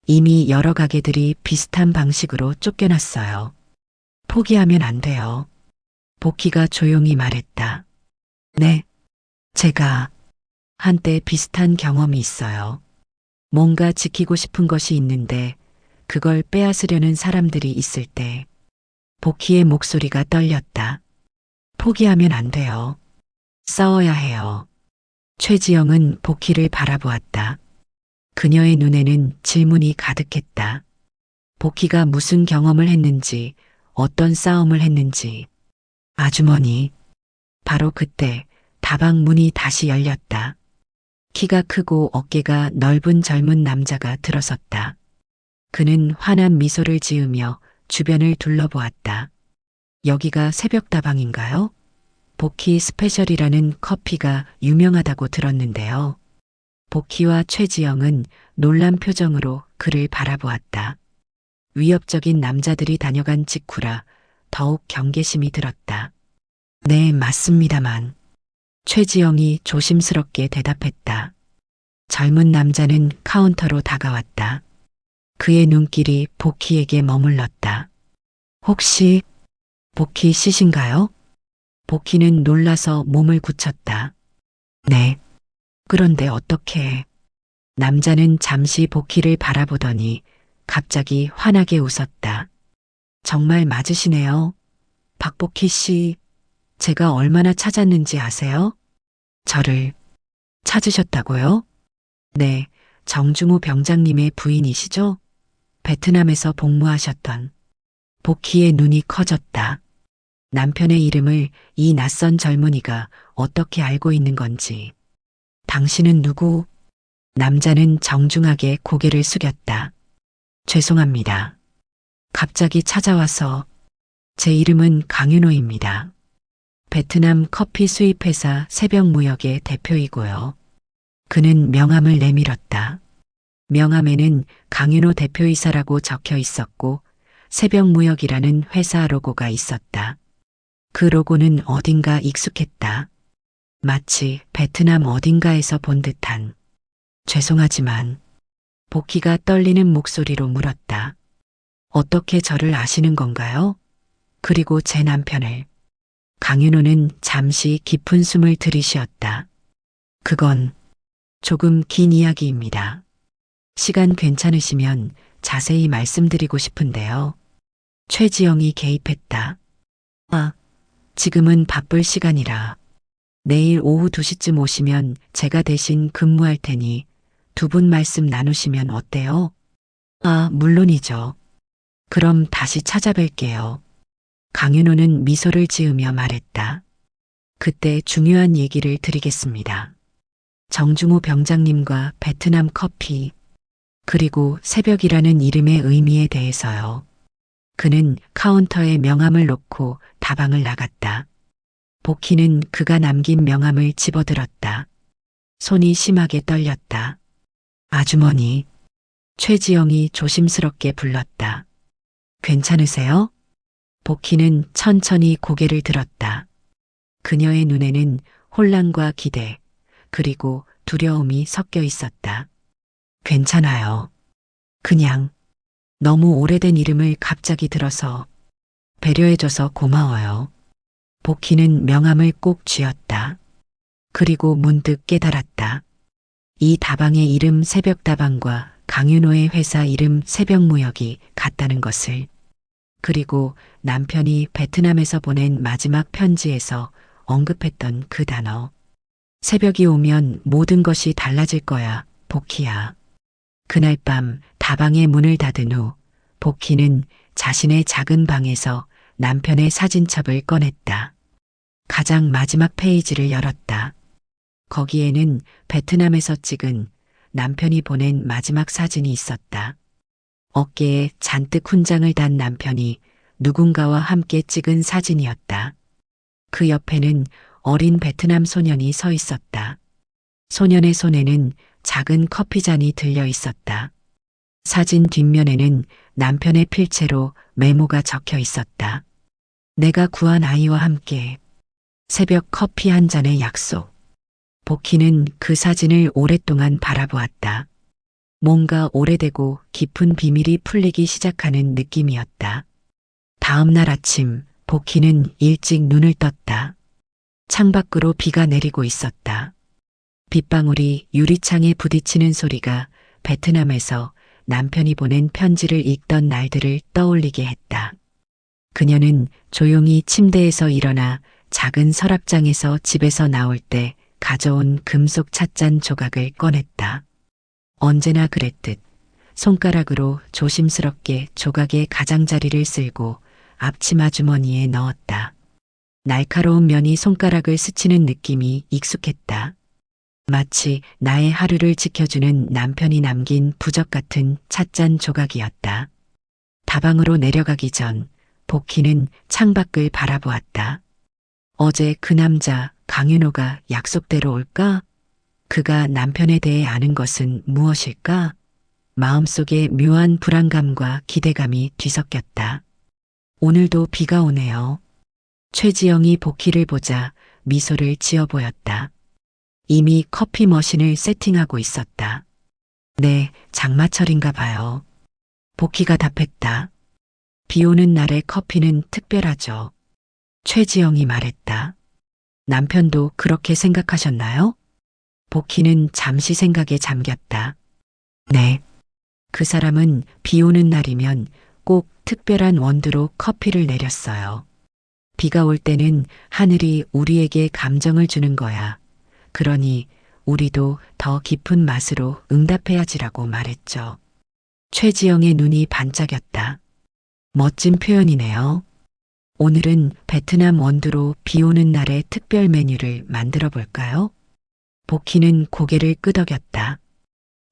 이미 여러 가게들이 비슷한 방식으로 쫓겨났어요. 포기하면 안 돼요. 복희가 조용히 말했다. 네, 제가 한때 비슷한 경험이 있어요. 뭔가 지키고 싶은 것이 있는데 그걸 빼앗으려는 사람들이 있을 때 복희의 목소리가 떨렸다. 포기하면 안 돼요. 싸워야 해요. 최지영은 복희를 바라보았다. 그녀의 눈에는 질문이 가득했다. 복희가 무슨 경험을 했는지, 어떤 싸움을 했는지. 아주머니. 바로 그때 다방 문이 다시 열렸다. 키가 크고 어깨가 넓은 젊은 남자가 들어섰다. 그는 환한 미소를 지으며 주변을 둘러보았다. 여기가 새벽다방인가요? 복희 스페셜이라는 커피가 유명하다고 들었는데요. 복희와 최지영은 놀란 표정으로 그를 바라보았다. 위협적인 남자들이 다녀간 직후라 더욱 경계심이 들었다. 네, 맞습니다만. 최지영이 조심스럽게 대답했다. 젊은 남자는 카운터로 다가왔다. 그의 눈길이 복희에게 머물렀다. 혹시 복희 씨신가요? 복희는 놀라서 몸을 굳혔다. 네. 그런데 어떻게? 남자는 잠시 복희를 바라보더니 갑자기 환하게 웃었다. 정말 맞으시네요. 박복희 씨, 제가 얼마나 찾았는지 아세요? 저를 찾으셨다고요? 네, 정중우 병장님의 부인이시죠? 베트남에서 복무하셨던. 복희의 눈이 커졌다. 남편의 이름을 이 낯선 젊은이가 어떻게 알고 있는 건지. 당신은 누구? 남자는 정중하게 고개를 숙였다. 죄송합니다. 갑자기 찾아와서. 제 이름은 강윤호입니다. 베트남 커피 수입회사 새벽무역의 대표이고요. 그는 명함을 내밀었다. 명함에는 강윤호 대표이사라고 적혀 있었고 새벽무역이라는 회사 로고가 있었다. 그 로고는 어딘가 익숙했다. 마치 베트남 어딘가에서 본 듯한. 죄송하지만 복희가 떨리는 목소리로 물었다. 어떻게 저를 아시는 건가요? 그리고 제 남편을. 강윤호는 잠시 깊은 숨을 들이쉬었다. 그건 조금 긴 이야기입니다. 시간 괜찮으시면 자세히 말씀드리고 싶은데요. 최지영이 개입했다. 아, 지금은 바쁠 시간이라. 내일 오후 2시쯤 오시면 제가 대신 근무할 테니 두 분 말씀 나누시면 어때요? 아, 물론이죠. 그럼 다시 찾아뵐게요. 강윤호는 미소를 지으며 말했다. 그때 중요한 얘기를 드리겠습니다. 정중우 병장님과 베트남 커피, 그리고 새벽이라는 이름의 의미에 대해서요. 그는 카운터에 명함을 놓고 다방을 나갔다. 복희는 그가 남긴 명함을 집어들었다. 손이 심하게 떨렸다. 아주머니. 최지영이 조심스럽게 불렀다. 괜찮으세요? 복희는 천천히 고개를 들었다. 그녀의 눈에는 혼란과 기대, 그리고 두려움이 섞여 있었다. 괜찮아요. 그냥 너무 오래된 이름을 갑자기 들어서 배려해줘서 고마워요. 복희는 명함을 꼭 쥐었다. 그리고 문득 깨달았다. 이 다방의 이름 새벽다방과 강윤호의 회사 이름 새벽무역이 같다는 것을. 그리고 남편이 베트남에서 보낸 마지막 편지에서 언급했던 그 단어. 새벽이 오면 모든 것이 달라질 거야, 복희야. 그날 밤 다방의 문을 닫은 후 복희는 자신의 작은 방에서 남편의 사진첩을 꺼냈다. 가장 마지막 페이지를 열었다. 거기에는 베트남에서 찍은 남편이 보낸 마지막 사진이 있었다. 어깨에 잔뜩 훈장을 단 남편이 누군가와 함께 찍은 사진이었다. 그 옆에는 어린 베트남 소년이 서 있었다. 소년의 손에는 작은 커피잔이 들려 있었다. 사진 뒷면에는 남편의 필체로 메모가 적혀 있었다. 내가 구한 아이와 함께 새벽 커피 한 잔의 약속. 복희는 그 사진을 오랫동안 바라보았다. 뭔가 오래되고 깊은 비밀이 풀리기 시작하는 느낌이었다. 다음 날 아침 복희는 일찍 눈을 떴다. 창밖으로 비가 내리고 있었다. 빗방울이 유리창에 부딪히는 소리가 베트남에서 남편이 보낸 편지를 읽던 날들을 떠올리게 했다. 그녀는 조용히 침대에서 일어나 작은 서랍장에서 집에서 나올 때 가져온 금속 찻잔 조각을 꺼냈다. 언제나 그랬듯 손가락으로 조심스럽게 조각의 가장자리를 쓸고 앞치마 주머니에 넣었다. 날카로운 면이 손가락을 스치는 느낌이 익숙했다. 마치 나의 하루를 지켜주는 남편이 남긴 부적 같은 찻잔 조각이었다. 다방으로 내려가기 전 복희는 창밖을 바라보았다. 어제 그 남자 강윤호가 약속대로 올까? 그가 남편에 대해 아는 것은 무엇일까? 마음속에 묘한 불안감과 기대감이 뒤섞였다. 오늘도 비가 오네요. 최지영이 복희를 보자 미소를 지어 보였다. 이미 커피 머신을 세팅하고 있었다. 네, 장마철인가 봐요. 복희가 답했다. 비 오는 날의 커피는 특별하죠. 최지영이 말했다. 남편도 그렇게 생각하셨나요? 복희는 잠시 생각에 잠겼다. 네. 그 사람은 비 오는 날이면 꼭 특별한 원두로 커피를 내렸어요. 비가 올 때는 하늘이 우리에게 감정을 주는 거야. 그러니 우리도 더 깊은 맛으로 응답해야지라고 말했죠. 최지영의 눈이 반짝였다. 멋진 표현이네요. 오늘은 베트남 원두로 비 오는 날의 특별 메뉴를 만들어 볼까요? 복희는 고개를 끄덕였다.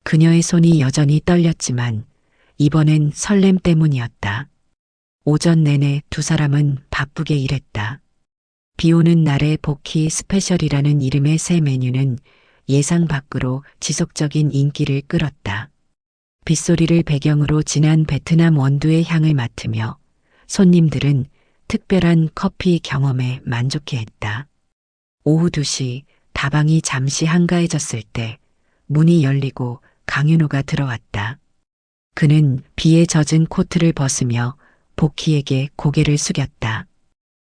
그녀의 손이 여전히 떨렸지만 이번엔 설렘 때문이었다. 오전 내내 두 사람은 바쁘게 일했다. 비 오는 날의 복희 스페셜이라는 이름의 새 메뉴는 예상 밖으로 지속적인 인기를 끌었다. 빗소리를 배경으로 진한 베트남 원두의 향을 맡으며 손님들은 특별한 커피 경험에 만족해했다. 오후 2시 다방이 잠시 한가해졌을 때 문이 열리고 강윤호가 들어왔다. 그는 비에 젖은 코트를 벗으며 복희에게 고개를 숙였다.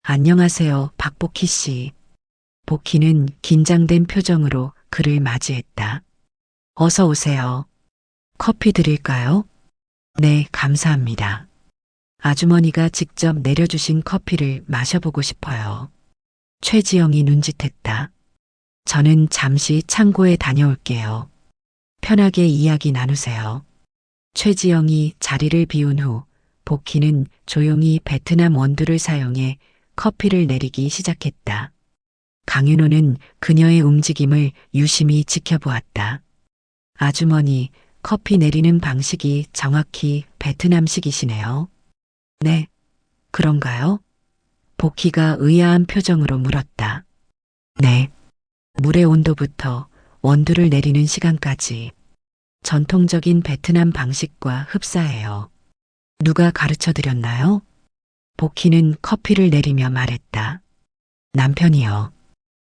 안녕하세요, 박복희 씨. 복희는 긴장된 표정으로 그를 맞이했다. 어서 오세요. 커피 드릴까요? 네, 감사합니다. 아주머니가 직접 내려주신 커피를 마셔보고 싶어요. 최지영이 눈짓했다. 저는 잠시 창고에 다녀올게요. 편하게 이야기 나누세요. 최지영이 자리를 비운 후 복희는 조용히 베트남 원두를 사용해 커피를 내리기 시작했다. 강윤호는 그녀의 움직임을 유심히 지켜보았다. 아주머니, 커피 내리는 방식이 정확히 베트남식이시네요. 네, 그런가요? 복희가 의아한 표정으로 물었다. 네, 물의 온도부터 원두를 내리는 시간까지 전통적인 베트남 방식과 흡사해요. 누가 가르쳐 드렸나요? 복희는 커피를 내리며 말했다. 남편이요.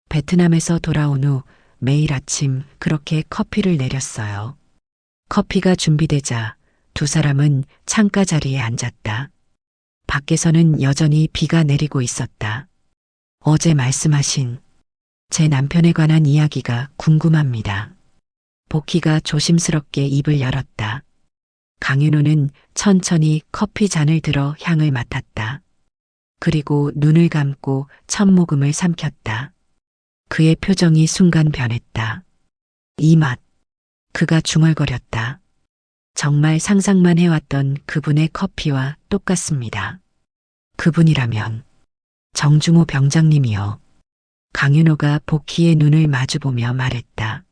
베트남에서 돌아온 후 매일 아침 그렇게 커피를 내렸어요. 커피가 준비되자 두 사람은 창가 자리에 앉았다. 밖에서는 여전히 비가 내리고 있었다. 어제 말씀하신 제 남편에 관한 이야기가 궁금합니다. 복희가 조심스럽게 입을 열었다. 강윤호는 천천히 커피 잔을 들어 향을 맡았다. 그리고 눈을 감고 첫 모금을 삼켰다. 그의 표정이 순간 변했다. 이 맛. 그가 중얼거렸다. 정말 상상만 해왔던 그분의 커피와 똑같습니다. 그분이라면 정중호 병장님이요. 강윤호가 복희의 눈을 마주보며 말했다.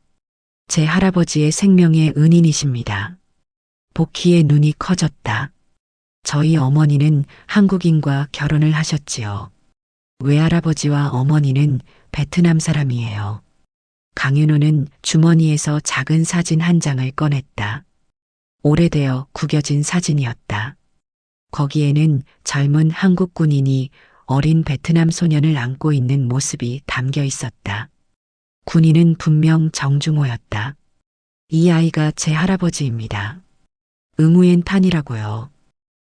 제 할아버지의 생명의 은인이십니다. 복희의 눈이 커졌다. 저희 어머니는 한국인과 결혼을 하셨지요. 외할아버지와 어머니는 베트남 사람이에요. 강윤호는 주머니에서 작은 사진 한 장을 꺼냈다. 오래되어 구겨진 사진이었다. 거기에는 젊은 한국 군인이 어린 베트남 소년을 안고 있는 모습이 담겨 있었다. 군인은 분명 정중호였다. 이 아이가 제 할아버지입니다. 응우엔 탄이라고요.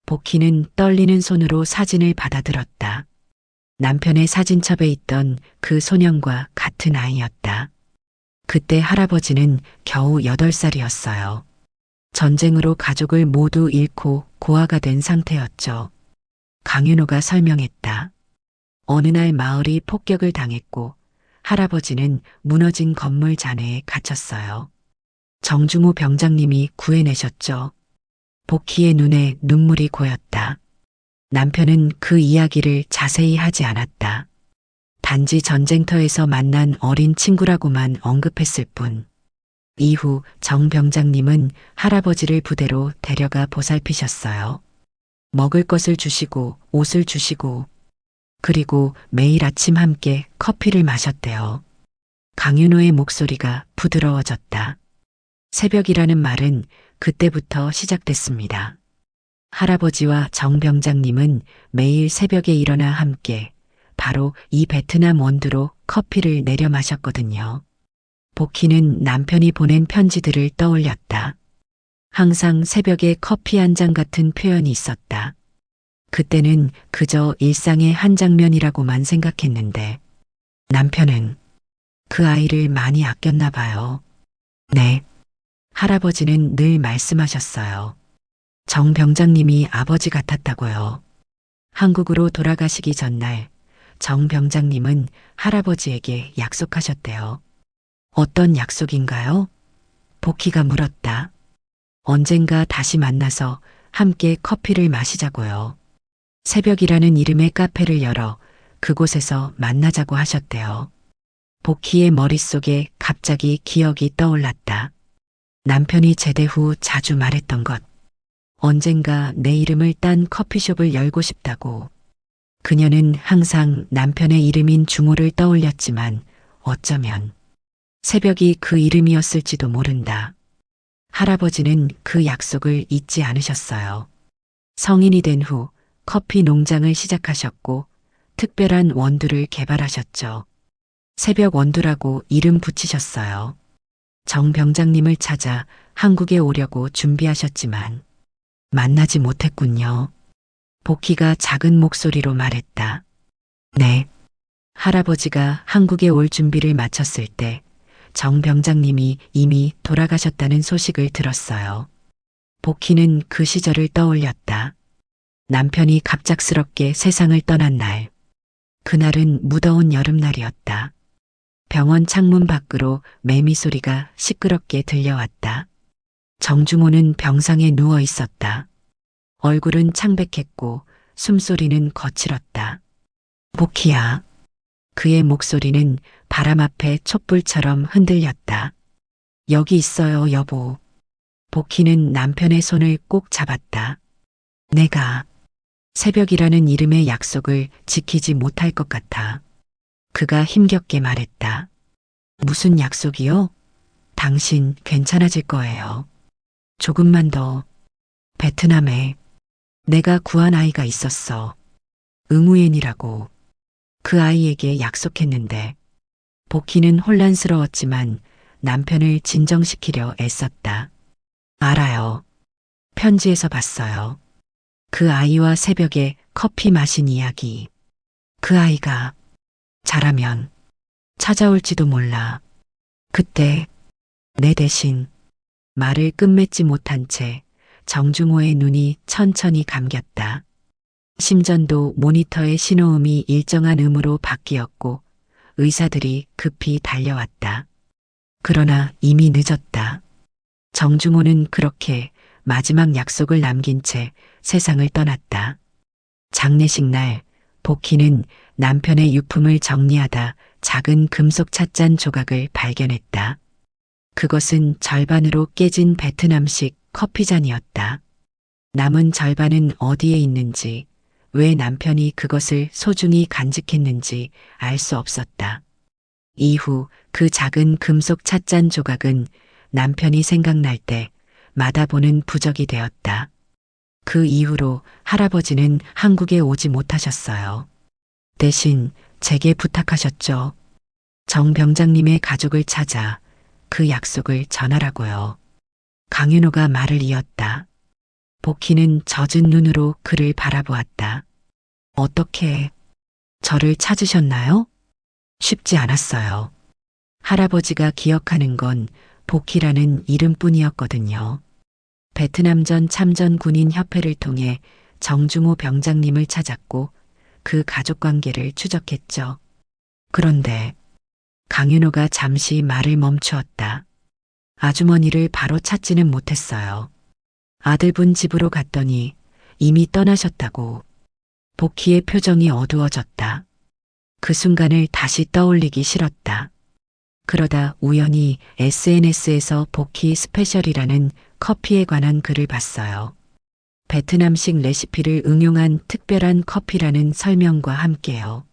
복희는 떨리는 손으로 사진을 받아들었다. 남편의 사진첩에 있던 그 소년과 같은 아이였다. 그때 할아버지는 겨우 8살이었어요. 전쟁으로 가족을 모두 잃고 고아가 된 상태였죠. 강윤호가 설명했다. 어느 날 마을이 폭격을 당했고 할아버지는 무너진 건물 잔해에 갇혔어요. 정중호 병장님이 구해내셨죠. 복희의 눈에 눈물이 고였다. 남편은 그 이야기를 자세히 하지 않았다. 단지 전쟁터에서 만난 어린 친구라고만 언급했을 뿐. 이후 정 병장님은 할아버지를 부대로 데려가 보살피셨어요. 먹을 것을 주시고 옷을 주시고 그리고 매일 아침 함께 커피를 마셨대요. 강윤호의 목소리가 부드러워졌다. 새벽이라는 말은 그때부터 시작됐습니다. 할아버지와 정 병장님은 매일 새벽에 일어나 함께 바로 이 베트남 원두로 커피를 내려 마셨거든요. 복희는 남편이 보낸 편지들을 떠올렸다. 항상 새벽에 커피 한 잔 같은 표현이 있었다. 그때는 그저 일상의 한 장면이라고만 생각했는데 남편은 그 아이를 많이 아꼈나 봐요. 네. 할아버지는 늘 말씀하셨어요. 정 병장님이 아버지 같았다고요. 한국으로 돌아가시기 전날 정 병장님은 할아버지에게 약속하셨대요. 어떤 약속인가요? 복희가 물었다. 언젠가 다시 만나서 함께 커피를 마시자고요. 새벽이라는 이름의 카페를 열어 그곳에서 만나자고 하셨대요. 복희의 머릿속에 갑자기 기억이 떠올랐다. 남편이 제대 후 자주 말했던 것. 언젠가 내 이름을 딴 커피숍을 열고 싶다고. 그녀는 항상 남편의 이름인 중호를 떠올렸지만 어쩌면 새벽이 그 이름이었을지도 모른다. 할아버지는 그 약속을 잊지 않으셨어요. 성인이 된 후 커피 농장을 시작하셨고 특별한 원두를 개발하셨죠. 새벽 원두라고 이름 붙이셨어요. 정 병장님을 찾아 한국에 오려고 준비하셨지만 만나지 못했군요. 복희가 작은 목소리로 말했다. 네. 할아버지가 한국에 올 준비를 마쳤을 때 정 병장님이 이미 돌아가셨다는 소식을 들었어요. 복희는 그 시절을 떠올렸다. 남편이 갑작스럽게 세상을 떠난 날. 그날은 무더운 여름날이었다. 병원 창문 밖으로 매미 소리가 시끄럽게 들려왔다. 정중호는 병상에 누워 있었다. 얼굴은 창백했고 숨소리는 거칠었다. 복희야. 그의 목소리는 바람 앞에 촛불처럼 흔들렸다. 여기 있어요, 여보. 복희는 남편의 손을 꼭 잡았다. 내가 새벽이라는 이름의 약속을 지키지 못할 것 같아. 그가 힘겹게 말했다. 무슨 약속이요? 당신 괜찮아질 거예요. 조금만 더. 베트남에 내가 구한 아이가 있었어. 응우엔이라고. 그 아이에게 약속했는데 복희는 혼란스러웠지만 남편을 진정시키려 애썼다. 알아요. 편지에서 봤어요. 그 아이와 새벽에 커피 마신 이야기. 그 아이가 자라면 찾아올지도 몰라. 그때 내 대신 말을 끝맺지 못한 채 정중호의 눈이 천천히 감겼다. 심전도 모니터의 신호음이 일정한 음으로 바뀌었고 의사들이 급히 달려왔다. 그러나 이미 늦었다. 정중호는 그렇게 마지막 약속을 남긴 채 세상을 떠났다. 장례식 날 복희는 남편의 유품을 정리하다 작은 금속 찻잔 조각을 발견했다. 그것은 절반으로 깨진 베트남식 커피잔이었다. 남은 절반은 어디에 있는지, 왜 남편이 그것을 소중히 간직했는지 알 수 없었다. 이후 그 작은 금속 찻잔 조각은 남편이 생각날 때마다 보는 부적이 되었다. 그 이후로 할아버지는 한국에 오지 못하셨어요. 대신 제게 부탁하셨죠. 정 병장님의 가족을 찾아 그 약속을 전하라고요. 강윤호가 말을 이었다. 복희는 젖은 눈으로 그를 바라보았다. 어떻게 저를 찾으셨나요? 쉽지 않았어요. 할아버지가 기억하는 건 복희라는 이름뿐이었거든요. 베트남전 참전 군인 협회를 통해 정중호 병장님을 찾았고 그 가족관계를 추적했죠. 그런데 강윤호가 잠시 말을 멈추었다. 아주머니를 바로 찾지는 못했어요. 아들분 집으로 갔더니 이미 떠나셨다고. 복희의 표정이 어두워졌다. 그 순간을 다시 떠올리기 싫었다. 그러다 우연히 SNS에서 복희 스페셜이라는 커피에 관한 글을 봤어요. 베트남식 레시피를 응용한 특별한 커피라는 설명과 함께요.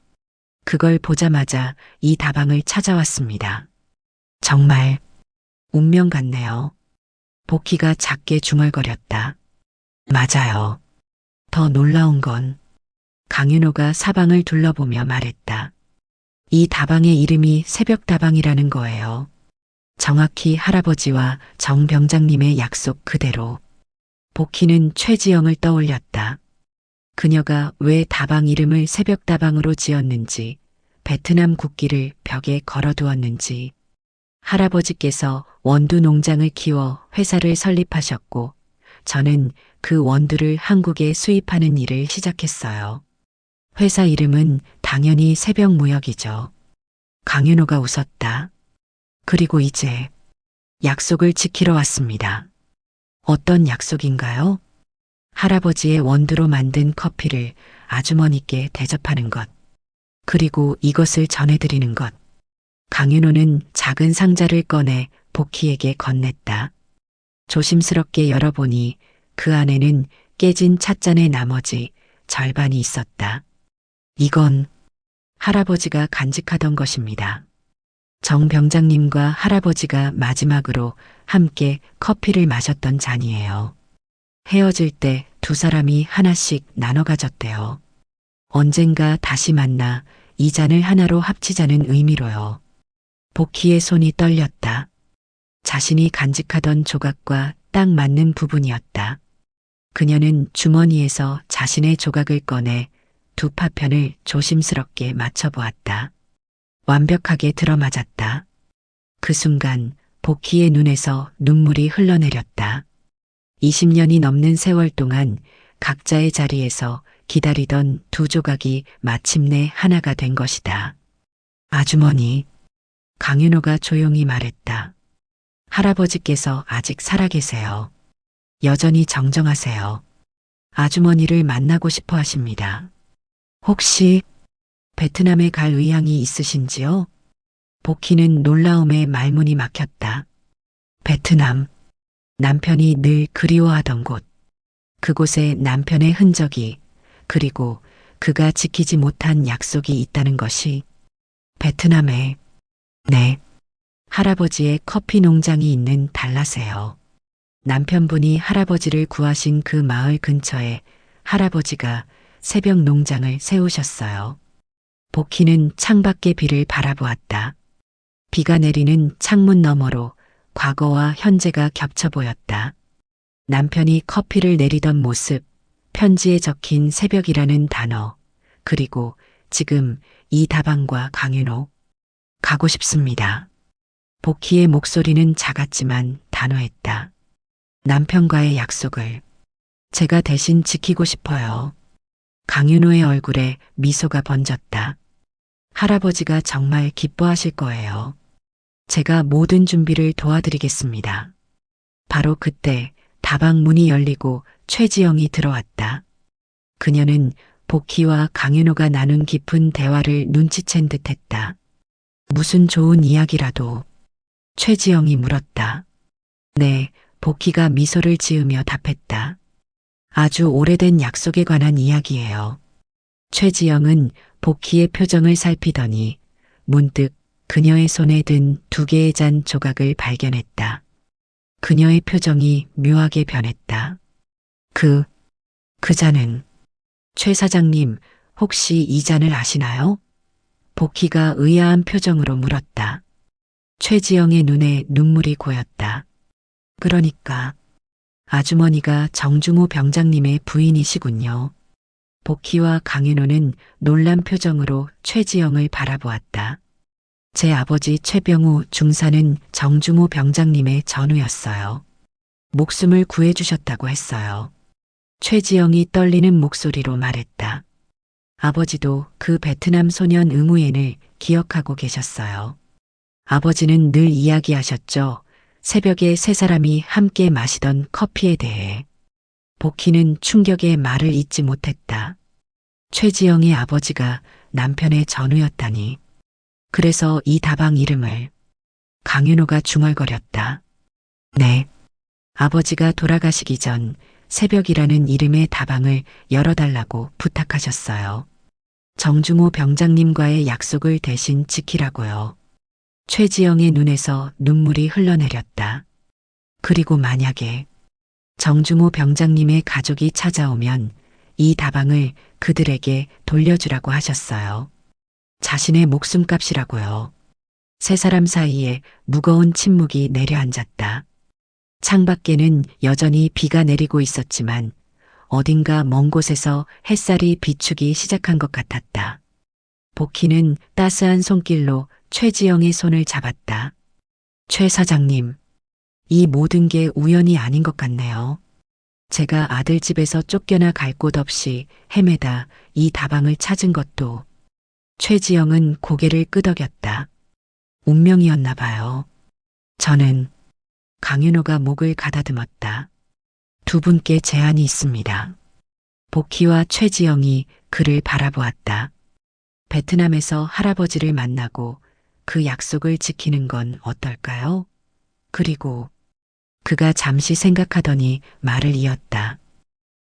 그걸 보자마자 이 다방을 찾아왔습니다. 정말 운명 같네요. 복희가 작게 중얼거렸다. 맞아요. 더 놀라운 건 강윤호가 사방을 둘러보며 말했다. 이 다방의 이름이 새벽다방이라는 거예요. 정확히 할아버지와 정 병장님의 약속 그대로. 복희는 최지영을 떠올렸다. 그녀가 왜 다방 이름을 새벽다방으로 지었는지, 베트남 국기를 벽에 걸어두었는지. 할아버지께서 원두 농장을 키워 회사를 설립하셨고, 저는 그 원두를 한국에 수입하는 일을 시작했어요. 회사 이름은 당연히 새벽무역이죠. 강윤호가 웃었다. 그리고 이제 약속을 지키러 왔습니다. 어떤 약속인가요? 할아버지의 원두로 만든 커피를 아주머니께 대접하는 것. 그리고 이것을 전해드리는 것. 강윤호는 작은 상자를 꺼내 복희에게 건넸다. 조심스럽게 열어보니 그 안에는 깨진 찻잔의 나머지 절반이 있었다. 이건 할아버지가 간직하던 것입니다. 정 병장님과 할아버지가 마지막으로 함께 커피를 마셨던 잔이에요. 헤어질 때 두 사람이 하나씩 나눠 가졌대요. 언젠가 다시 만나 이 잔을 하나로 합치자는 의미로요. 복희의 손이 떨렸다. 자신이 간직하던 조각과 딱 맞는 부분이었다. 그녀는 주머니에서 자신의 조각을 꺼내 두 파편을 조심스럽게 맞춰보았다. 완벽하게 들어맞았다. 그 순간 복희의 눈에서 눈물이 흘러내렸다. 20년이 넘는 세월 동안 각자의 자리에서 기다리던 두 조각이 마침내 하나가 된 것이다. 아주머니, 강윤호가 조용히 말했다. 할아버지께서 아직 살아계세요. 여전히 정정하세요. 아주머니를 만나고 싶어 하십니다. 혹시 베트남에 갈 의향이 있으신지요? 복희는 놀라움에 말문이 막혔다. 베트남, 남편이 늘 그리워하던 곳. 그곳에 남편의 흔적이, 그리고 그가 지키지 못한 약속이 있다는 것이. 베트남에, 네, 할아버지의 커피 농장이 있는 달랏에요. 남편분이 할아버지를 구하신 그 마을 근처에 할아버지가 새벽 농장을 세우셨어요. 복희는 창밖의 비를 바라보았다. 비가 내리는 창문 너머로 과거와 현재가 겹쳐 보였다. 남편이 커피를 내리던 모습, 편지에 적힌 새벽이라는 단어, 그리고 지금 이 다방과 강윤호. 가고 싶습니다. 복희의 목소리는 작았지만 단호했다. 남편과의 약속을 제가 대신 지키고 싶어요. 강윤호의 얼굴에 미소가 번졌다. 할아버지가 정말 기뻐하실 거예요. 제가 모든 준비를 도와드리겠습니다. 바로 그때 다방 문이 열리고 최지영이 들어왔다. 그녀는 복희와 강윤호가 나눈 깊은 대화를 눈치챈 듯했다. 무슨 좋은 이야기라도. 최지영이 물었다. 네, 복희가 미소를 지으며 답했다. 아주 오래된 약속에 관한 이야기예요. 최지영은 복희의 표정을 살피더니 문득 그녀의 손에 든 2개의 잔 조각을 발견했다. 그녀의 표정이 묘하게 변했다. 그 잔은 최 사장님, 혹시 이 잔을 아시나요? 복희가 의아한 표정으로 물었다. 최지영의 눈에 눈물이 고였다. 그러니까 아주머니가 정중호 병장님의 부인이시군요. 복희와 강윤호는 놀란 표정으로 최지영을 바라보았다. 제 아버지 최병우 중사는 정중호 병장님의 전우였어요. 목숨을 구해주셨다고 했어요. 최지영이 떨리는 목소리로 말했다. 아버지도 그 베트남 소년 응우엔을 기억하고 계셨어요. 아버지는 늘 이야기하셨죠. 새벽에 3사람이 함께 마시던 커피에 대해. 복희는 충격에 말을 잇지 못했다. 최지영의 아버지가 남편의 전우였다니. 그래서 이 다방 이름을. 강윤호가 중얼거렸다. 네. 아버지가 돌아가시기 전 새벽이라는 이름의 다방을 열어달라고 부탁하셨어요. 정중호 병장님과의 약속을 대신 지키라고요. 최지영의 눈에서 눈물이 흘러내렸다. 그리고 만약에 정중호 병장님의 가족이 찾아오면 이 다방을 그들에게 돌려주라고 하셨어요. 자신의 목숨값이라고요. 3사람 사이에 무거운 침묵이 내려앉았다. 창밖에는 여전히 비가 내리고 있었지만 어딘가 먼 곳에서 햇살이 비추기 시작한 것 같았다. 복희는 따스한 손길로 최지영의 손을 잡았다. 최 사장님, 이 모든 게 우연이 아닌 것 같네요. 제가 아들 집에서 쫓겨나 갈 곳 없이 헤매다 이 다방을 찾은 것도. 최지영은 고개를 끄덕였다. 운명이었나 봐요. 저는 강윤호가 목을 가다듬었다. 2분께 제안이 있습니다. 복희와 최지영이 그를 바라보았다. 베트남에서 할아버지를 만나고 그 약속을 지키는 건 어떨까요? 그리고 그가 잠시 생각하더니 말을 이었다.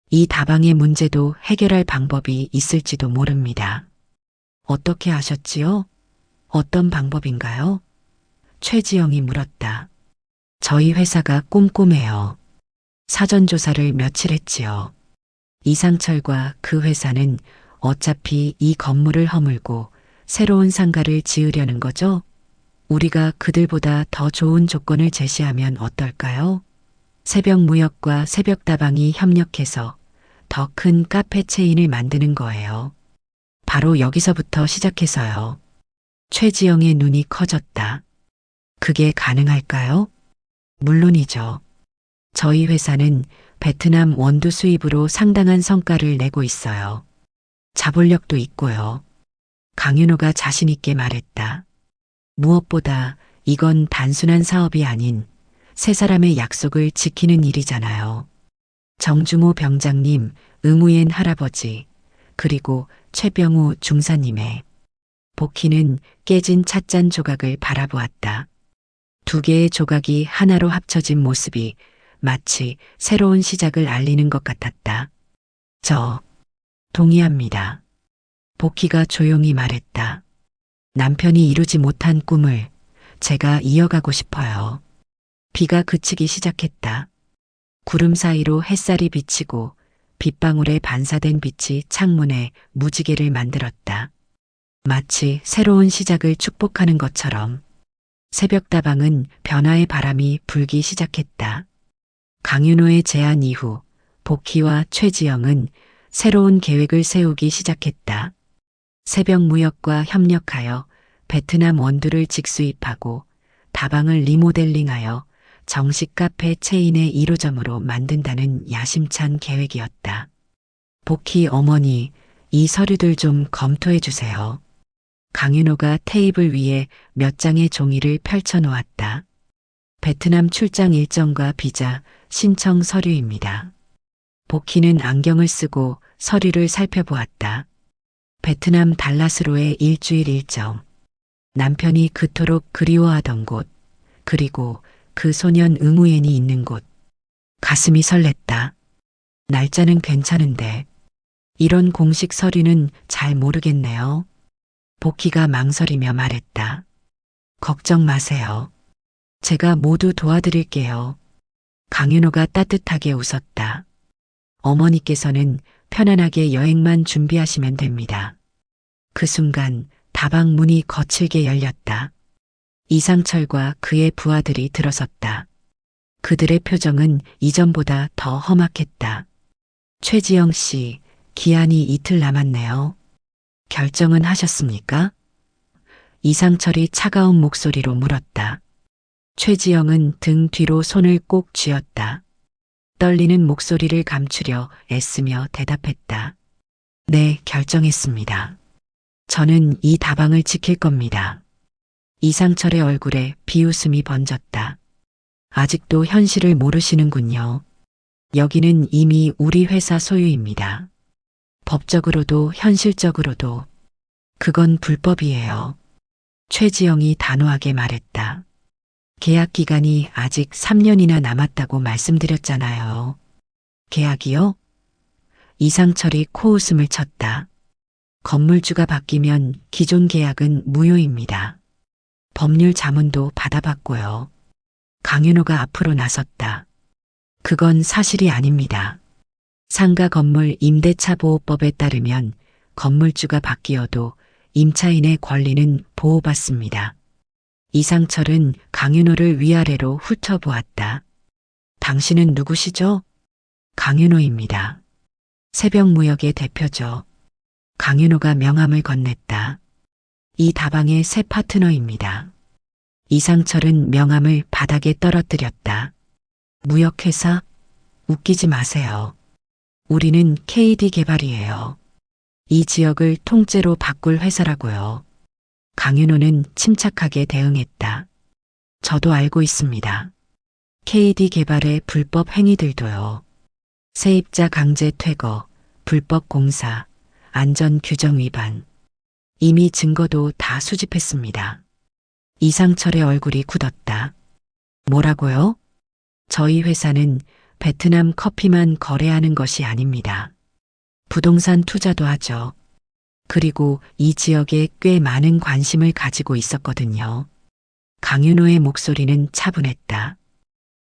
이 다방의 문제도 해결할 방법이 있을지도 모릅니다. 어떻게 아셨지요? 어떤 방법인가요? 최지영이 물었다. 저희 회사가 꼼꼼해요. 사전조사를 며칠 했지요. 이상철과 그 회사는 어차피 이 건물을 허물고 새로운 상가를 지으려는 거죠? 우리가 그들보다 더 좋은 조건을 제시하면 어떨까요? 새벽무역과 새벽다방이 협력해서 더 큰 카페 체인을 만드는 거예요. 바로 여기서부터 시작해서요. 최지영의 눈이 커졌다. 그게 가능할까요? 물론이죠. 저희 회사는 베트남 원두 수입으로 상당한 성과를 내고 있어요. 자본력도 있고요. 강윤호가 자신 있게 말했다. 무엇보다 이건 단순한 사업이 아닌 3사람의 약속을 지키는 일이잖아요. 정중호 병장님, 응우엔 할아버지, 그리고 최병우 중사님의. 복희는 깨진 찻잔 조각을 바라보았다. 2개의 조각이 하나로 합쳐진 모습이 마치 새로운 시작을 알리는 것 같았다. 저 동의합니다. 복희가 조용히 말했다. 남편이 이루지 못한 꿈을 제가 이어가고 싶어요. 비가 그치기 시작했다. 구름 사이로 햇살이 비치고 빗방울에 반사된 빛이 창문에 무지개를 만들었다. 마치 새로운 시작을 축복하는 것처럼. 새벽다방은 변화의 바람이 불기 시작했다. 강윤호의 제안 이후 복희와 최지영은 새로운 계획을 세우기 시작했다. 새벽 무역과 협력하여 베트남 원두를 직수입하고 다방을 리모델링하여 정식 카페 체인의 1호점으로 만든다는 야심찬 계획이었다. 복희 어머니, 이 서류들 좀 검토해 주세요. 강윤호가 테이블 위에 몇 장의 종이를 펼쳐 놓았다. 베트남 출장 일정과 비자, 신청 서류입니다. 복희는 안경을 쓰고 서류를 살펴보았다. 베트남 달라스로의 일주일 일정. 남편이 그토록 그리워하던 곳, 그리고 그 소년 응우엔이 있는 곳. 가슴이 설렜다. 날짜는 괜찮은데 이런 공식 서류는 잘 모르겠네요. 복희가 망설이며 말했다. 걱정 마세요. 제가 모두 도와드릴게요. 강윤호가 따뜻하게 웃었다. 어머니께서는 편안하게 여행만 준비하시면 됩니다. 그 순간 다방 문이 거칠게 열렸다. 이상철과 그의 부하들이 들어섰다. 그들의 표정은 이전보다 더 험악했다. 최지영 씨, 기한이 이틀 남았네요. 결정은 하셨습니까? 이상철이 차가운 목소리로 물었다. 최지영은 등 뒤로 손을 꼭 쥐었다. 떨리는 목소리를 감추려 애쓰며 대답했다. 네, 결정했습니다. 저는 이 다방을 지킬 겁니다. 이상철의 얼굴에 비웃음이 번졌다. 아직도 현실을 모르시는군요. 여기는 이미 우리 회사 소유입니다. 법적으로도 현실적으로도 그건 불법이에요. 최지영이 단호하게 말했다. 계약 기간이 아직 3년이나 남았다고 말씀드렸잖아요. 계약이요? 이상철이 코웃음을 쳤다. 건물주가 바뀌면 기존 계약은 무효입니다. 법률 자문도 받아봤고요. 강윤호가 앞으로 나섰다. 그건 사실이 아닙니다. 상가 건물 임대차 보호법에 따르면 건물주가 바뀌어도 임차인의 권리는 보호받습니다. 이상철은 강윤호를 위아래로 훑어보았다. 당신은 누구시죠? 강윤호입니다. 새벽무역의 대표죠. 강윤호가 명함을 건넸다. 이 다방의 새 파트너입니다. 이상철은 명함을 바닥에 떨어뜨렸다. 무역회사? 웃기지 마세요. 우리는 KD 개발이에요. 이 지역을 통째로 바꿀 회사라고요. 강윤호는 침착하게 대응했다. 저도 알고 있습니다. KD 개발의 불법 행위들도요. 세입자 강제 퇴거, 불법 공사, 안전 규정 위반. 이미 증거도 다 수집했습니다. 이상철의 얼굴이 굳었다. 뭐라고요? 저희 회사는 베트남 커피만 거래하는 것이 아닙니다. 부동산 투자도 하죠. 그리고 이 지역에 꽤 많은 관심을 가지고 있었거든요. 강윤호의 목소리는 차분했다.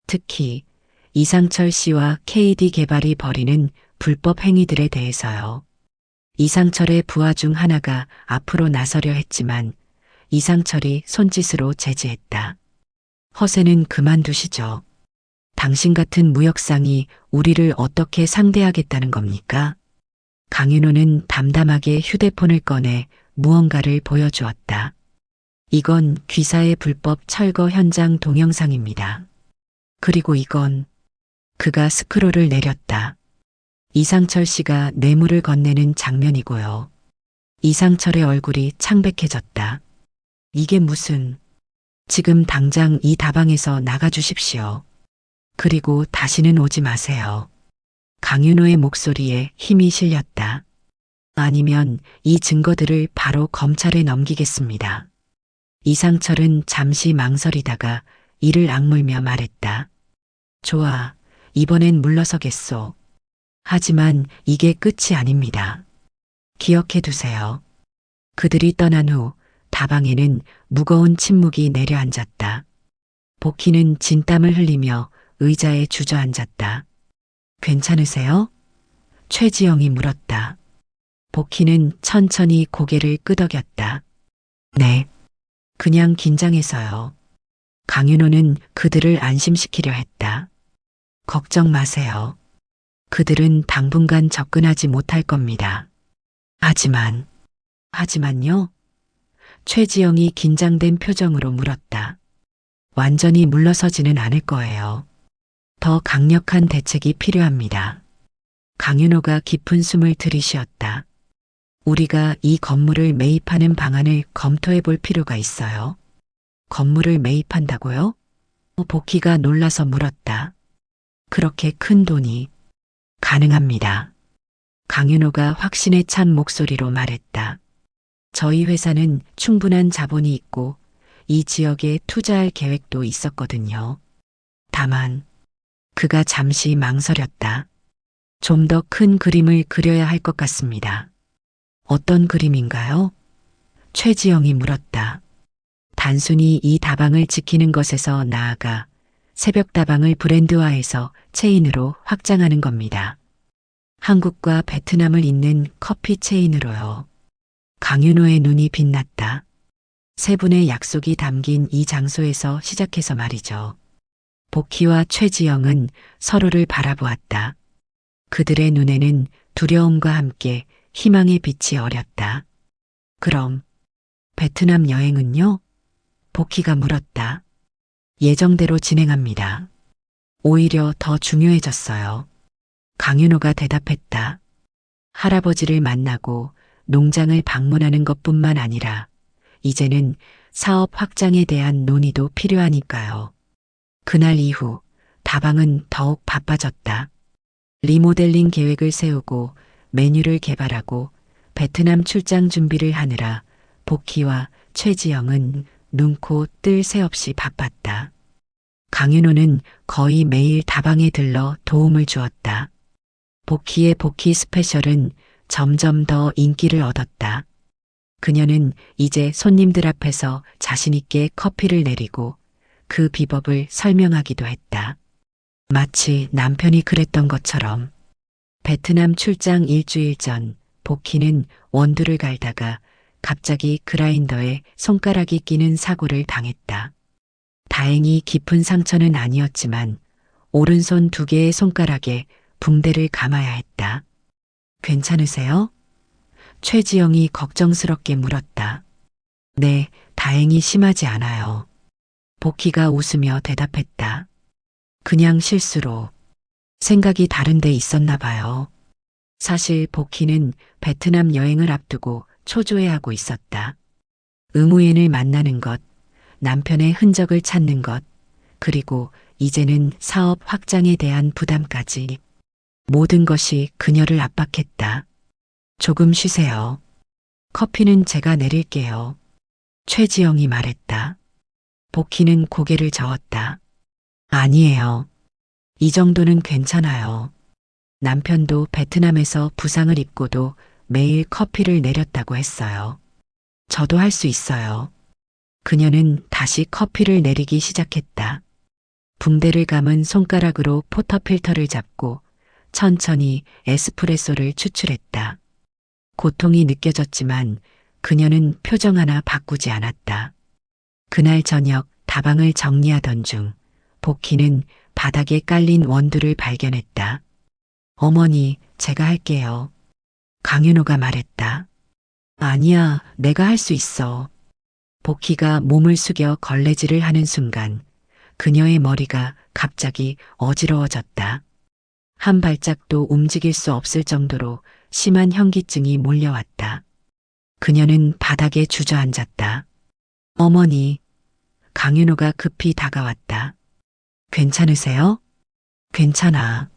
특히 이상철 씨와 KD 개발이 벌이는 불법 행위들에 대해서요. 이상철의 부하 중 하나가 앞으로 나서려 했지만 이상철이 손짓으로 제지했다. 허세는 그만두시죠. 당신 같은 무역상이 우리를 어떻게 상대하겠다는 겁니까? 강윤호는 담담하게 휴대폰을 꺼내 무언가를 보여주었다. 이건 귀사의 불법 철거 현장 동영상입니다. 그리고 이건 그가 스크롤을 내렸다. 이상철 씨가 뇌물을 건네는 장면이고요. 이상철의 얼굴이 창백해졌다. 이게 무슨... 지금 당장 이 다방에서 나가주십시오. 그리고 다시는 오지 마세요. 강윤호의 목소리에 힘이 실렸다. 아니면 이 증거들을 바로 검찰에 넘기겠습니다. 이상철은 잠시 망설이다가 이를 악물며 말했다. 좋아, 이번엔 물러서겠소. 하지만 이게 끝이 아닙니다. 기억해 두세요. 그들이 떠난 후 다방에는 무거운 침묵이 내려앉았다. 복희는 진땀을 흘리며 의자에 주저앉았다. 괜찮으세요? 최지영이 물었다. 복희는 천천히 고개를 끄덕였다. 네. 그냥 긴장해서요. 강윤호는 그들을 안심시키려 했다. 걱정 마세요. 그들은 당분간 접근하지 못할 겁니다. 하지만요? 최지영이 긴장된 표정으로 물었다. 완전히 물러서지는 않을 거예요. 더 강력한 대책이 필요합니다. 강윤호가 깊은 숨을 들이쉬었다. 우리가 이 건물을 매입하는 방안을 검토해 볼 필요가 있어요. 건물을 매입한다고요? 복희가 놀라서 물었다. 그렇게 큰 돈이 가능합니다. 강윤호가 확신에 찬 목소리로 말했다. 저희 회사는 충분한 자본이 있고 이 지역에 투자할 계획도 있었거든요. 다만 그가 잠시 망설였다. 좀 더 큰 그림을 그려야 할 것 같습니다. 어떤 그림인가요? 최지영이 물었다. 단순히 이 다방을 지키는 것에서 나아가 새벽 다방을 브랜드화해서 체인으로 확장하는 겁니다. 한국과 베트남을 잇는 커피 체인으로요. 강윤호의 눈이 빛났다. 세 분의 약속이 담긴 이 장소에서 시작해서 말이죠. 복희와 최지영은 서로를 바라보았다. 그들의 눈에는 두려움과 함께 희망의 빛이 어렸다. 그럼 베트남 여행은요? 복희가 물었다. 예정대로 진행합니다. 오히려 더 중요해졌어요. 강윤호가 대답했다. 할아버지를 만나고 농장을 방문하는 것뿐만 아니라 이제는 사업 확장에 대한 논의도 필요하니까요. 그날 이후 다방은 더욱 바빠졌다. 리모델링 계획을 세우고 메뉴를 개발하고 베트남 출장 준비를 하느라 복희와 최지영은 눈코 뜰 새 없이 바빴다. 강윤호는 거의 매일 다방에 들러 도움을 주었다. 복희의 복희 스페셜은 점점 더 인기를 얻었다. 그녀는 이제 손님들 앞에서 자신있게 커피를 내리고 그 비법을 설명하기도 했다. 마치 남편이 그랬던 것처럼. 베트남 출장 일주일 전 복희는 원두를 갈다가 갑자기 그라인더에 손가락이 끼는 사고를 당했다. 다행히 깊은 상처는 아니었지만 오른손 2개의 손가락에 붕대를 감아야 했다. 괜찮으세요? 최지영이 걱정스럽게 물었다. 네, 다행히 심하지 않아요. 복희가 웃으며 대답했다. 그냥 실수로. 생각이 다른 데 있었나 봐요. 사실 복희는 베트남 여행을 앞두고 초조해하고 있었다. 의무인을 만나는 것, 남편의 흔적을 찾는 것, 그리고 이제는 사업 확장에 대한 부담까지. 모든 것이 그녀를 압박했다. 조금 쉬세요. 커피는 제가 내릴게요. 최지영이 말했다. 복희는 고개를 저었다. 아니에요. 이 정도는 괜찮아요. 남편도 베트남에서 부상을 입고도 매일 커피를 내렸다고 했어요. 저도 할 수 있어요. 그녀는 다시 커피를 내리기 시작했다. 붕대를 감은 손가락으로 포터필터를 잡고 천천히 에스프레소를 추출했다. 고통이 느껴졌지만 그녀는 표정 하나 바꾸지 않았다. 그날 저녁 다방을 정리하던 중 복희는 바닥에 깔린 원두를 발견했다. 어머니, 제가 할게요. 강윤호가 말했다. 아니야, 내가 할 수 있어. 복희가 몸을 숙여 걸레질을 하는 순간 그녀의 머리가 갑자기 어지러워졌다. 한 발짝도 움직일 수 없을 정도로 심한 현기증이 몰려왔다. 그녀는 바닥에 주저앉았다. 어머니, 강윤호가 급히 다가왔다. 괜찮으세요? 괜찮아.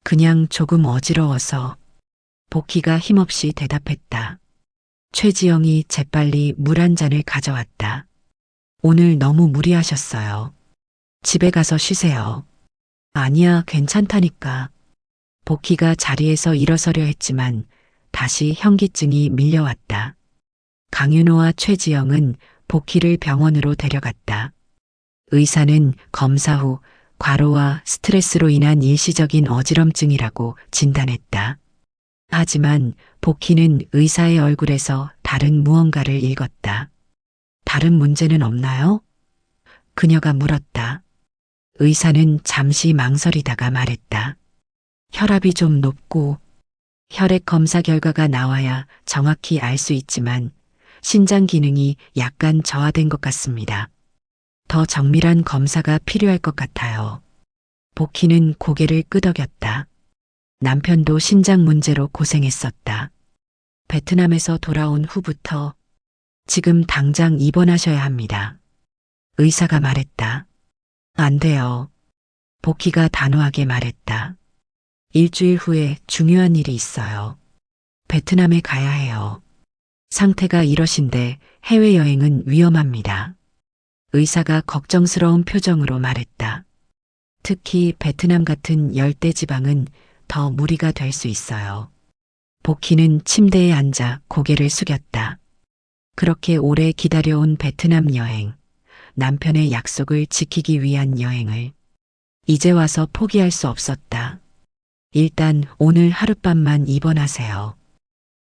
그냥 조금 어지러워서. 복희가 힘없이 대답했다. 최지영이 재빨리 물 한 잔을 가져왔다. 오늘 너무 무리하셨어요. 집에 가서 쉬세요. 아니야, 괜찮다니까. 복희가 자리에서 일어서려 했지만 다시 현기증이 밀려왔다. 강윤호와 최지영은 복희를 병원으로 데려갔다. 의사는 검사 후 과로와 스트레스로 인한 일시적인 어지럼증이라고 진단했다. 하지만 복희는 의사의 얼굴에서 다른 무언가를 읽었다. 다른 문제는 없나요? 그녀가 물었다. 의사는 잠시 망설이다가 말했다. 혈압이 좀 높고 혈액 검사 결과가 나와야 정확히 알 수 있지만 신장 기능이 약간 저하된 것 같습니다. 더 정밀한 검사가 필요할 것 같아요. 복희는 고개를 끄덕였다. 남편도 신장 문제로 고생했었다. 베트남에서 돌아온 후부터 지금 당장 입원하셔야 합니다. 의사가 말했다. 안 돼요. 복희가 단호하게 말했다. 일주일 후에 중요한 일이 있어요. 베트남에 가야 해요. 상태가 이러신데 해외여행은 위험합니다. 의사가 걱정스러운 표정으로 말했다. 특히 베트남 같은 열대지방은 더 무리가 될 수 있어요. 복희는 침대에 앉아 고개를 숙였다. 그렇게 오래 기다려온 베트남 여행, 남편의 약속을 지키기 위한 여행을 이제 와서 포기할 수 없었다. 일단 오늘 하룻밤만 입원하세요.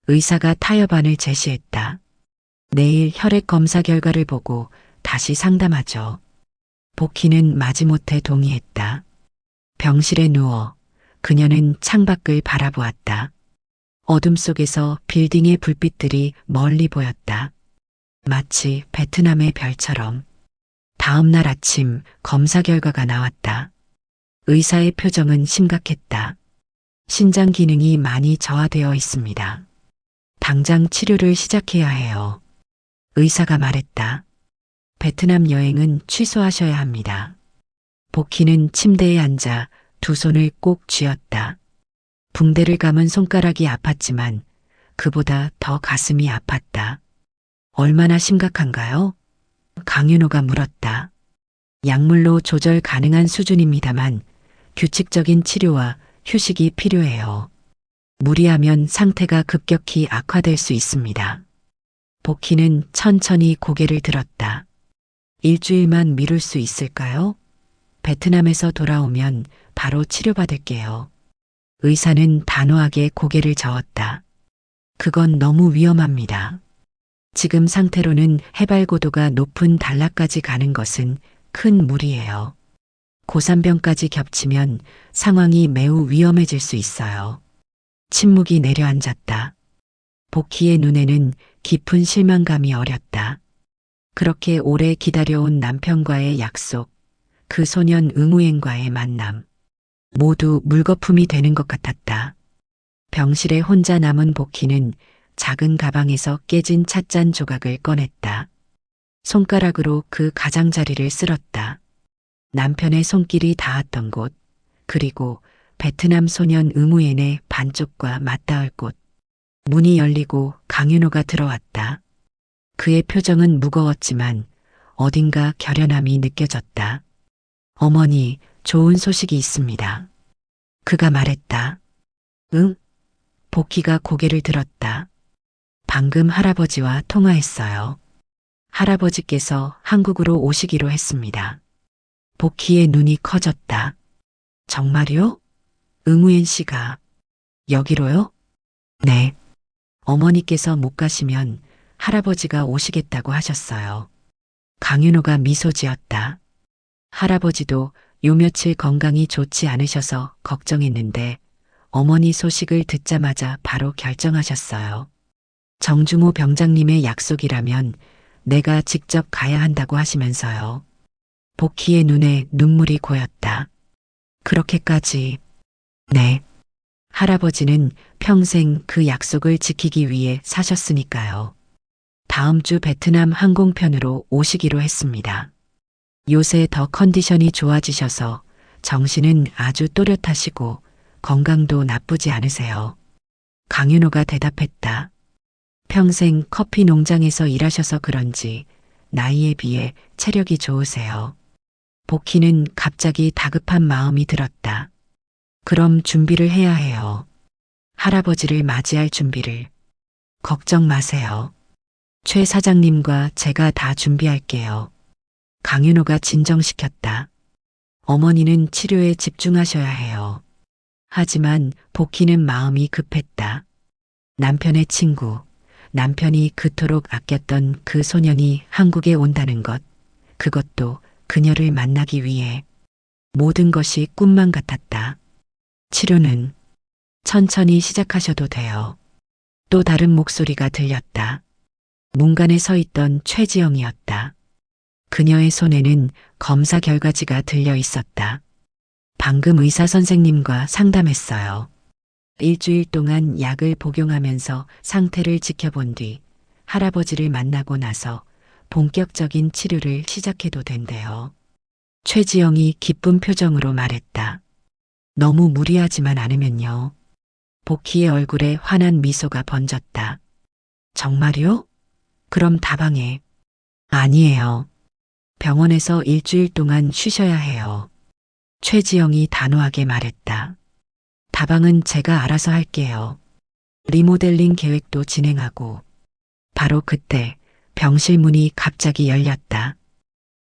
의사가 타협안을 제시했다. 내일 혈액 검사 결과를 보고 다시 상담하죠. 복희는 마지못해 동의했다. 병실에 누워 그녀는 창밖을 바라보았다. 어둠 속에서 빌딩의 불빛들이 멀리 보였다. 마치 베트남의 별처럼. 다음 날 아침 검사 결과가 나왔다. 의사의 표정은 심각했다. 신장 기능이 많이 저하되어 있습니다. 당장 치료를 시작해야 해요. 의사가 말했다. 베트남 여행은 취소하셔야 합니다. 복희는 침대에 앉아 두 손을 꼭 쥐었다. 붕대를 감은 손가락이 아팠지만 그보다 더 가슴이 아팠다. 얼마나 심각한가요? 강윤호가 물었다. 약물로 조절 가능한 수준입니다만 규칙적인 치료와 휴식이 필요해요. 무리하면 상태가 급격히 악화될 수 있습니다. 복희는 천천히 고개를 들었다. 일주일만 미룰 수 있을까요? 베트남에서 돌아오면 바로 치료받을게요. 의사는 단호하게 고개를 저었다. 그건 너무 위험합니다. 지금 상태로는 해발 고도가 높은 단락까지 가는 것은 큰 무리예요. 고산병까지 겹치면 상황이 매우 위험해질 수 있어요. 침묵이 내려앉았다. 복희의 눈에는 깊은 실망감이 어렸다. 그렇게 오래 기다려온 남편과의 약속, 그 소년 응우엔과의 만남, 모두 물거품이 되는 것 같았다. 병실에 혼자 남은 복희는 작은 가방에서 깨진 찻잔 조각을 꺼냈다. 손가락으로 그 가장자리를 쓸었다. 남편의 손길이 닿았던 곳, 그리고 베트남 소년 응우엔의 반쪽과 맞닿을 곳. 문이 열리고 강윤호가 들어왔다. 그의 표정은 무거웠지만 어딘가 결연함이 느껴졌다. 어머니, 좋은 소식이 있습니다. 그가 말했다. 응? 복희가 고개를 들었다. 방금 할아버지와 통화했어요. 할아버지께서 한국으로 오시기로 했습니다. 복희의 눈이 커졌다. 정말요? 응우엔 씨가 여기로요? 네. 어머니께서 못 가시면 할아버지가 오시겠다고 하셨어요. 강윤호가 미소 지었다. 할아버지도 요 며칠 건강이 좋지 않으셔서 걱정했는데 어머니 소식을 듣자마자 바로 결정하셨어요. 정중호 병장님의 약속이라면 내가 직접 가야 한다고 하시면서요. 복희의 눈에 눈물이 고였다. 그렇게까지. 네. 할아버지는 평생 그 약속을 지키기 위해 사셨으니까요. 다음 주 베트남 항공편으로 오시기로 했습니다. 요새 더 컨디션이 좋아지셔서 정신은 아주 또렷하시고 건강도 나쁘지 않으세요. 강윤호가 대답했다. 평생 커피 농장에서 일하셔서 그런지 나이에 비해 체력이 좋으세요. 복희는 갑자기 다급한 마음이 들었다. 그럼 준비를 해야 해요. 할아버지를 맞이할 준비를. 걱정 마세요. 최 사장님과 제가 다 준비할게요. 강윤호가 진정시켰다. 어머니는 치료에 집중하셔야 해요. 하지만 복희는 마음이 급했다. 남편의 친구, 남편이 그토록 아꼈던 그 소년이 한국에 온다는 것, 그것도 그녀를 만나기 위해. 모든 것이 꿈만 같았다. 치료는 천천히 시작하셔도 돼요. 또 다른 목소리가 들렸다. 문간에 서 있던 최지영이었다. 그녀의 손에는 검사 결과지가 들려 있었다. 방금 의사 선생님과 상담했어요. 일주일 동안 약을 복용하면서 상태를 지켜본 뒤 할아버지를 만나고 나서 본격적인 치료를 시작해도 된대요. 최지영이 기쁜 표정으로 말했다. 너무 무리하지만 않으면요. 복희의 얼굴에 환한 미소가 번졌다. 정말요? 그럼 다방에. 아니에요. 병원에서 일주일 동안 쉬셔야 해요. 최지영이 단호하게 말했다. 다방은 제가 알아서 할게요. 리모델링 계획도 진행하고. 바로 그때 병실 문이 갑자기 열렸다.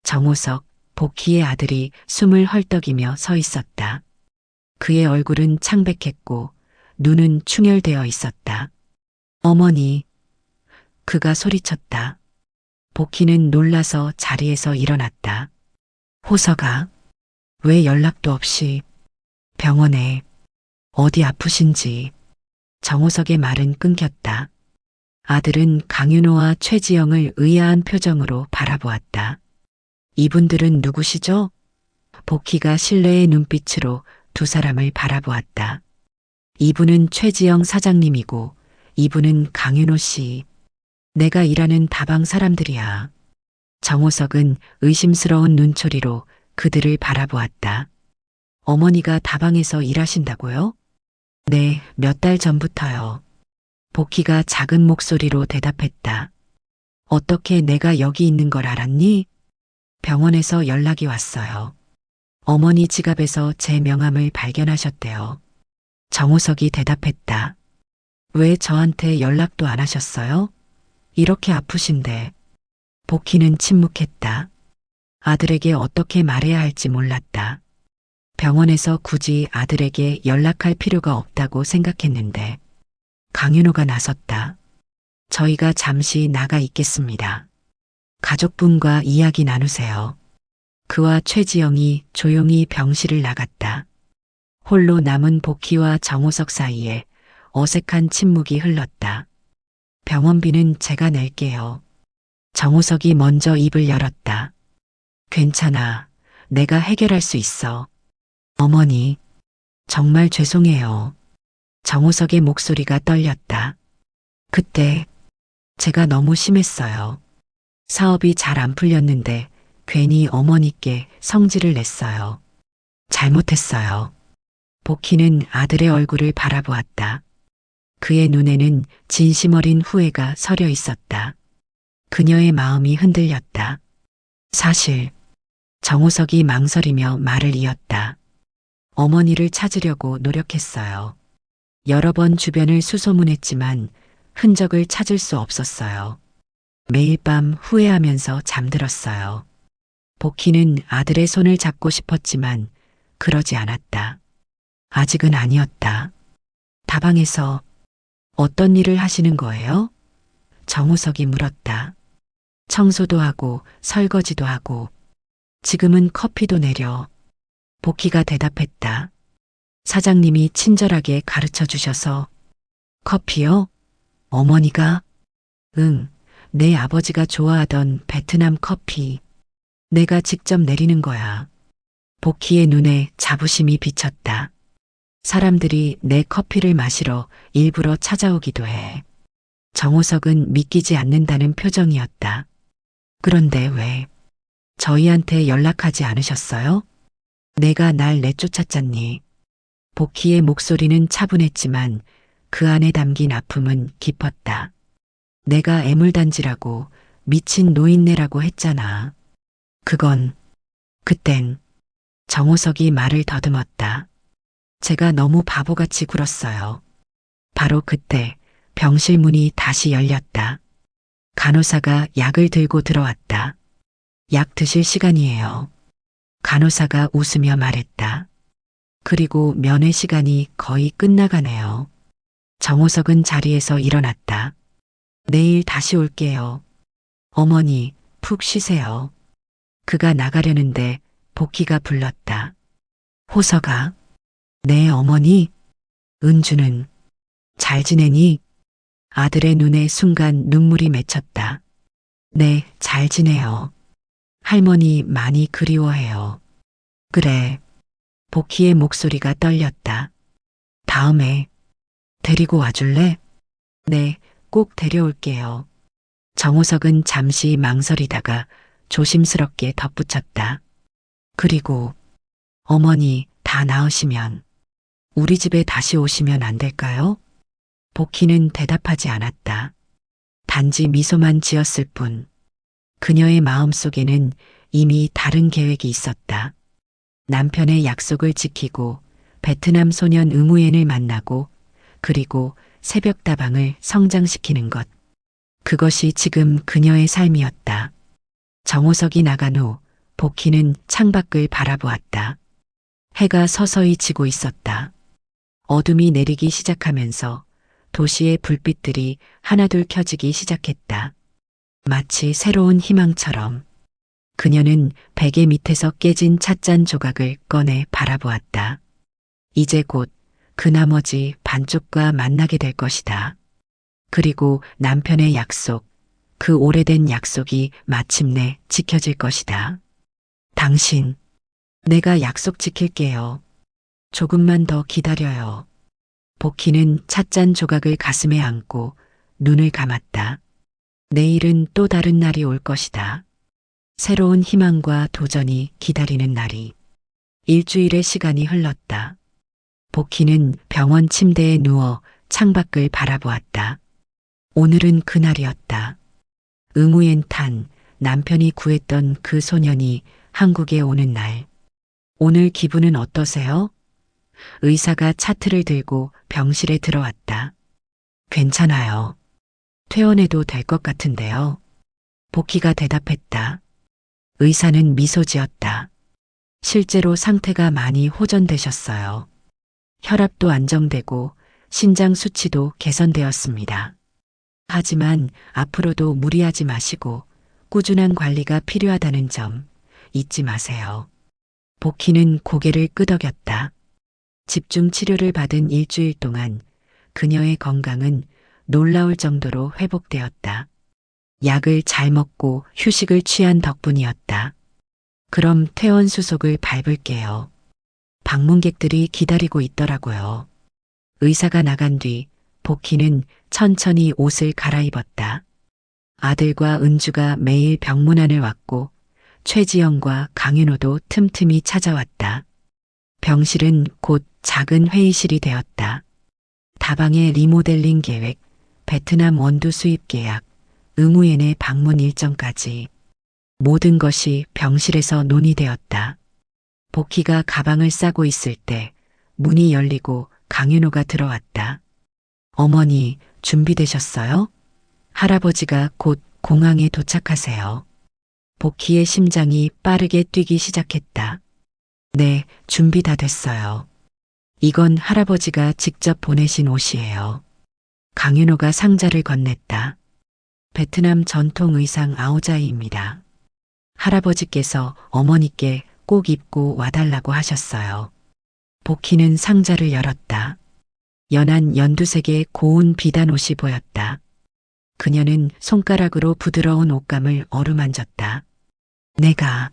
정호석, 복희의 아들이 숨을 헐떡이며 서 있었다. 그의 얼굴은 창백했고 눈은 충혈되어 있었다. 어머니, 그가 소리쳤다. 복희는 놀라서 자리에서 일어났다. 호서가 왜 연락도 없이 병원에 어디 아프신지. 정호석의 말은 끊겼다. 아들은 강윤호와 최지영을 의아한 표정으로 바라보았다. 이분들은 누구시죠? 복희가 신뢰의 눈빛으로 두 사람을 바라보았다. 이분은 최지영 사장님이고 이분은 강윤호 씨. 내가 일하는 다방 사람들이야. 정호석은 의심스러운 눈초리로 그들을 바라보았다. 어머니가 다방에서 일하신다고요? 네, 몇 달 전부터요. 복희가 작은 목소리로 대답했다. 어떻게 내가 여기 있는 걸 알았니? 병원에서 연락이 왔어요. 어머니 지갑에서 제 명함을 발견하셨대요. 정호석이 대답했다. 왜 저한테 연락도 안 하셨어요? 이렇게 아프신데. 복희는 침묵했다. 아들에게 어떻게 말해야 할지 몰랐다. 병원에서 굳이 아들에게 연락할 필요가 없다고 생각했는데 강윤호가 나섰다. 저희가 잠시 나가 있겠습니다. 가족분과 이야기 나누세요. 그와 최지영이 조용히 병실을 나갔다. 홀로 남은 복희와 정호석 사이에 어색한 침묵이 흘렀다. 병원비는 제가 낼게요. 정호석이 먼저 입을 열었다. 괜찮아. 내가 해결할 수 있어. 어머니, 정말 죄송해요. 정호석의 목소리가 떨렸다. 그때 제가 너무 심했어요. 사업이 잘 안 풀렸는데 괜히 어머니께 성질을 냈어요. 잘못했어요. 복희는 아들의 얼굴을 바라보았다. 그의 눈에는 진심 어린 후회가 서려 있었다. 그녀의 마음이 흔들렸다. 사실 정호석이 망설이며 말을 이었다. 어머니를 찾으려고 노력했어요. 여러 번 주변을 수소문했지만 흔적을 찾을 수 없었어요. 매일 밤 후회하면서 잠들었어요. 복희는 아들의 손을 잡고 싶었지만 그러지 않았다. 아직은 아니었다. 다방에서 어떤 일을 하시는 거예요? 정호석이 물었다. 청소도 하고 설거지도 하고 지금은 커피도 내려. 복희가 대답했다. 사장님이 친절하게 가르쳐 주셔서. 커피요? 어머니가? 응, 내 아버지가 좋아하던 베트남 커피. 내가 직접 내리는 거야. 복희의 눈에 자부심이 비쳤다. 사람들이 내 커피를 마시러 일부러 찾아오기도 해. 정호석은 믿기지 않는다는 표정이었다. 그런데 왜? 저희한테 연락하지 않으셨어요? 내가 날 내쫓았잖니. 복희의 목소리는 차분했지만 그 안에 담긴 아픔은 깊었다. 내가 애물단지라고 미친 노인네라고 했잖아. 그땐 정호석이 말을 더듬었다. 제가 너무 바보같이 굴었어요. 바로 그때 병실 문이 다시 열렸다. 간호사가 약을 들고 들어왔다. 약 드실 시간이에요. 간호사가 웃으며 말했다. 그리고 면회 시간이 거의 끝나가네요. 정호석은 자리에서 일어났다. 내일 다시 올게요. 어머니, 푹 쉬세요. 그가 나가려는데 복희가 불렀다. 호서가. 네, 어머니. 은주는 잘 지내니? 아들의 눈에 순간 눈물이 맺혔다. 네, 잘 지내요. 할머니 많이 그리워해요. 그래. 복희의 목소리가 떨렸다. 다음에 데리고 와줄래? 네, 꼭 데려올게요. 정호석은 잠시 망설이다가 조심스럽게 덧붙였다. 그리고 어머니 다 나으시면 우리 집에 다시 오시면 안 될까요? 복희는 대답하지 않았다. 단지 미소만 지었을 뿐. 그녀의 마음속에는 이미 다른 계획이 있었다. 남편의 약속을 지키고 베트남 소년 응우엔을 만나고 그리고 새벽다방을 성장시키는 것. 그것이 지금 그녀의 삶이었다. 정호석이 나간 후 복희는 창밖을 바라보았다. 해가 서서히 지고 있었다. 어둠이 내리기 시작하면서 도시의 불빛들이 하나둘 켜지기 시작했다. 마치 새로운 희망처럼 그녀는 베개 밑에서 깨진 찻잔 조각을 꺼내 바라보았다. 이제 곧 그 나머지 반쪽과 만나게 될 것이다. 그리고 남편의 약속, 그 오래된 약속이 마침내 지켜질 것이다. 당신, 내가 약속 지킬게요. 조금만 더 기다려요. 복희는 찻잔 조각을 가슴에 안고 눈을 감았다. 내일은 또 다른 날이 올 것이다. 새로운 희망과 도전이 기다리는 날이. 일주일의 시간이 흘렀다. 복희는 병원 침대에 누워 창밖을 바라보았다. 오늘은 그날이었다. 응우엔탄, 남편이 구했던 그 소년이 한국에 오는 날. 오늘 기분은 어떠세요? 의사가 차트를 들고 병실에 들어왔다. 괜찮아요. 퇴원해도 될 것 같은데요. 복희가 대답했다. 의사는 미소 지었다. 실제로 상태가 많이 호전되셨어요. 혈압도 안정되고 신장 수치도 개선되었습니다. 하지만 앞으로도 무리하지 마시고 꾸준한 관리가 필요하다는 점 잊지 마세요. 복희는 고개를 끄덕였다. 집중 치료를 받은 일주일 동안 그녀의 건강은 놀라울 정도로 회복되었다. 약을 잘 먹고 휴식을 취한 덕분이었다. 그럼 퇴원 수속을 밟을게요. 방문객들이 기다리고 있더라고요. 의사가 나간 뒤 복희는 천천히 옷을 갈아입었다. 아들과 은주가 매일 병문안을 왔고 최지영과 강윤호도 틈틈이 찾아왔다. 병실은 곧 작은 회의실이 되었다. 다방의 리모델링 계획, 베트남 원두 수입 계약, 응우엔의 방문 일정까지 모든 것이 병실에서 논의되었다. 복희가 가방을 싸고 있을 때 문이 열리고 강윤호가 들어왔다. 어머니, 준비되셨어요? 할아버지가 곧 공항에 도착하세요. 복희의 심장이 빠르게 뛰기 시작했다. 네, 준비 다 됐어요. 이건 할아버지가 직접 보내신 옷이에요. 강윤호가 상자를 건넸다. 베트남 전통 의상 아오자이입니다. 할아버지께서 어머니께 꼭 입고 와달라고 하셨어요. 복희는 상자를 열었다. 연한 연두색의 고운 비단 옷이 보였다. 그녀는 손가락으로 부드러운 옷감을 어루만졌다. 내가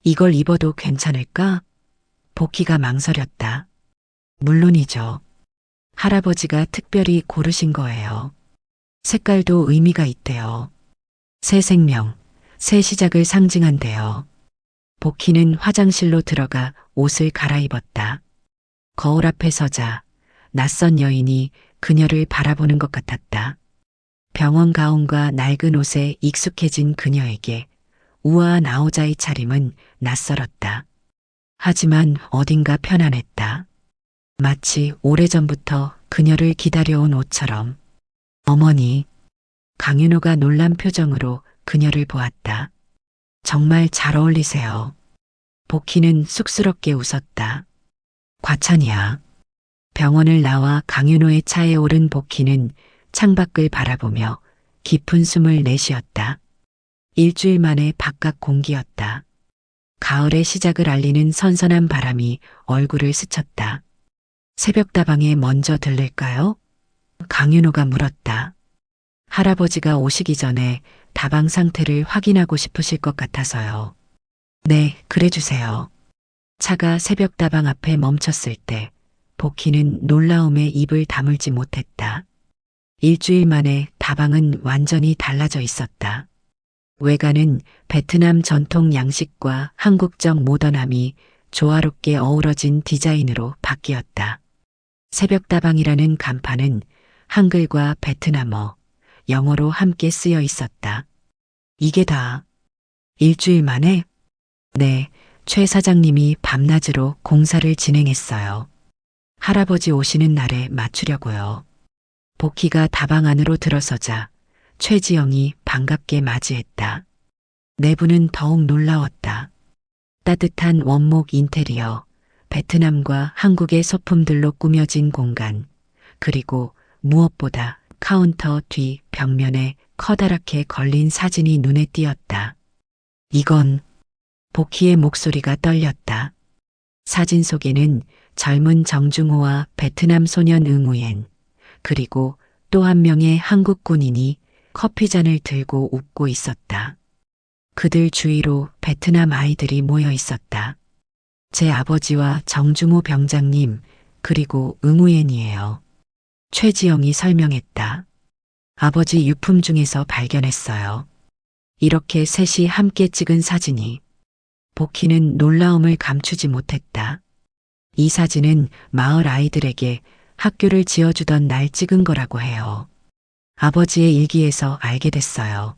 이걸 입어도 괜찮을까? 복희가 망설였다. 물론이죠. 할아버지가 특별히 고르신 거예요. 색깔도 의미가 있대요. 새 생명, 새 시작을 상징한대요. 복희는 화장실로 들어가 옷을 갈아입었다. 거울 앞에 서자 낯선 여인이 그녀를 바라보는 것 같았다. 병원 가운과 낡은 옷에 익숙해진 그녀에게 우아한 아오자이 차림은 낯설었다. 하지만 어딘가 편안했다. 마치 오래전부터 그녀를 기다려온 옷처럼. 어머니, 강윤호가 놀란 표정으로 그녀를 보았다. 정말 잘 어울리세요. 복희는 쑥스럽게 웃었다. 과찬이야. 병원을 나와 강윤호의 차에 오른 복희는 창밖을 바라보며 깊은 숨을 내쉬었다. 일주일 만에 바깥 공기였다. 가을의 시작을 알리는 선선한 바람이 얼굴을 스쳤다. 새벽다방에 먼저 들릴까요? 강윤호가 물었다. 할아버지가 오시기 전에 다방 상태를 확인하고 싶으실 것 같아서요. 네, 그래 주세요. 차가 새벽다방 앞에 멈췄을 때 복희는 놀라움에 입을 다물지 못했다. 일주일 만에 다방은 완전히 달라져 있었다. 외관은 베트남 전통 양식과 한국적 모던함이 조화롭게 어우러진 디자인으로 바뀌었다. 새벽다방이라는 간판은 한글과 베트남어, 영어로 함께 쓰여 있었다. 이게 다 일주일 만에? 네, 최 사장님이 밤낮으로 공사를 진행했어요. 할아버지 오시는 날에 맞추려고요. 복희가 다방 안으로 들어서자 최지영이 반갑게 맞이했다. 내부는 더욱 놀라웠다. 따뜻한 원목 인테리어, 베트남과 한국의 소품들로 꾸며진 공간, 그리고 무엇보다 카운터 뒤 벽면에 커다랗게 걸린 사진이 눈에 띄었다. 이건 복희의 목소리가 떨렸다. 사진 속에는 젊은 정중호와 베트남 소년 응우옌, 그리고 또 한 명의 한국 군인이 커피잔을 들고 웃고 있었다. 그들 주위로 베트남 아이들이 모여 있었다. 제 아버지와 정중호 병장님, 그리고 응우옌이에요. 최지영이 설명했다. 아버지 유품 중에서 발견했어요. 이렇게 셋이 함께 찍은 사진이. 복희는 놀라움을 감추지 못했다. 이 사진은 마을 아이들에게 학교를 지어주던 날 찍은 거라고 해요. 아버지의 일기에서 알게 됐어요.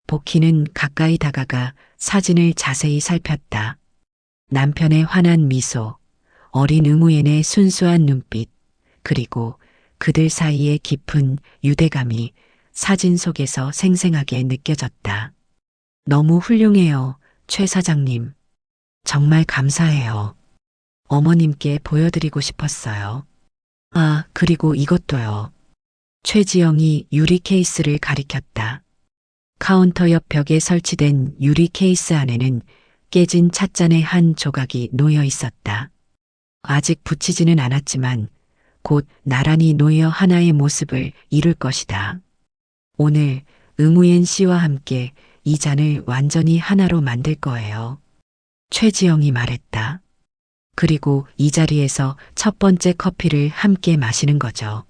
복희는 가까이 다가가 사진을 자세히 살폈다. 남편의 환한 미소, 어린 응우옌의 순수한 눈빛, 그리고 그들 사이의 깊은 유대감이 사진 속에서 생생하게 느껴졌다. 너무 훌륭해요, 최 사장님. 정말 감사해요. 어머님께 보여드리고 싶었어요. 아, 그리고 이것도요. 최지영이 유리 케이스를 가리켰다. 카운터 옆 벽에 설치된 유리 케이스 안에는 깨진 찻잔의 한 조각이 놓여 있었다. 아직 붙이지는 않았지만 곧 나란히 놓여 하나의 모습을 이룰 것이다. 오늘 응우옌 씨와 함께 이 잔을 완전히 하나로 만들 거예요. 최지영이 말했다. 그리고 이 자리에서 첫 번째 커피를 함께 마시는 거죠.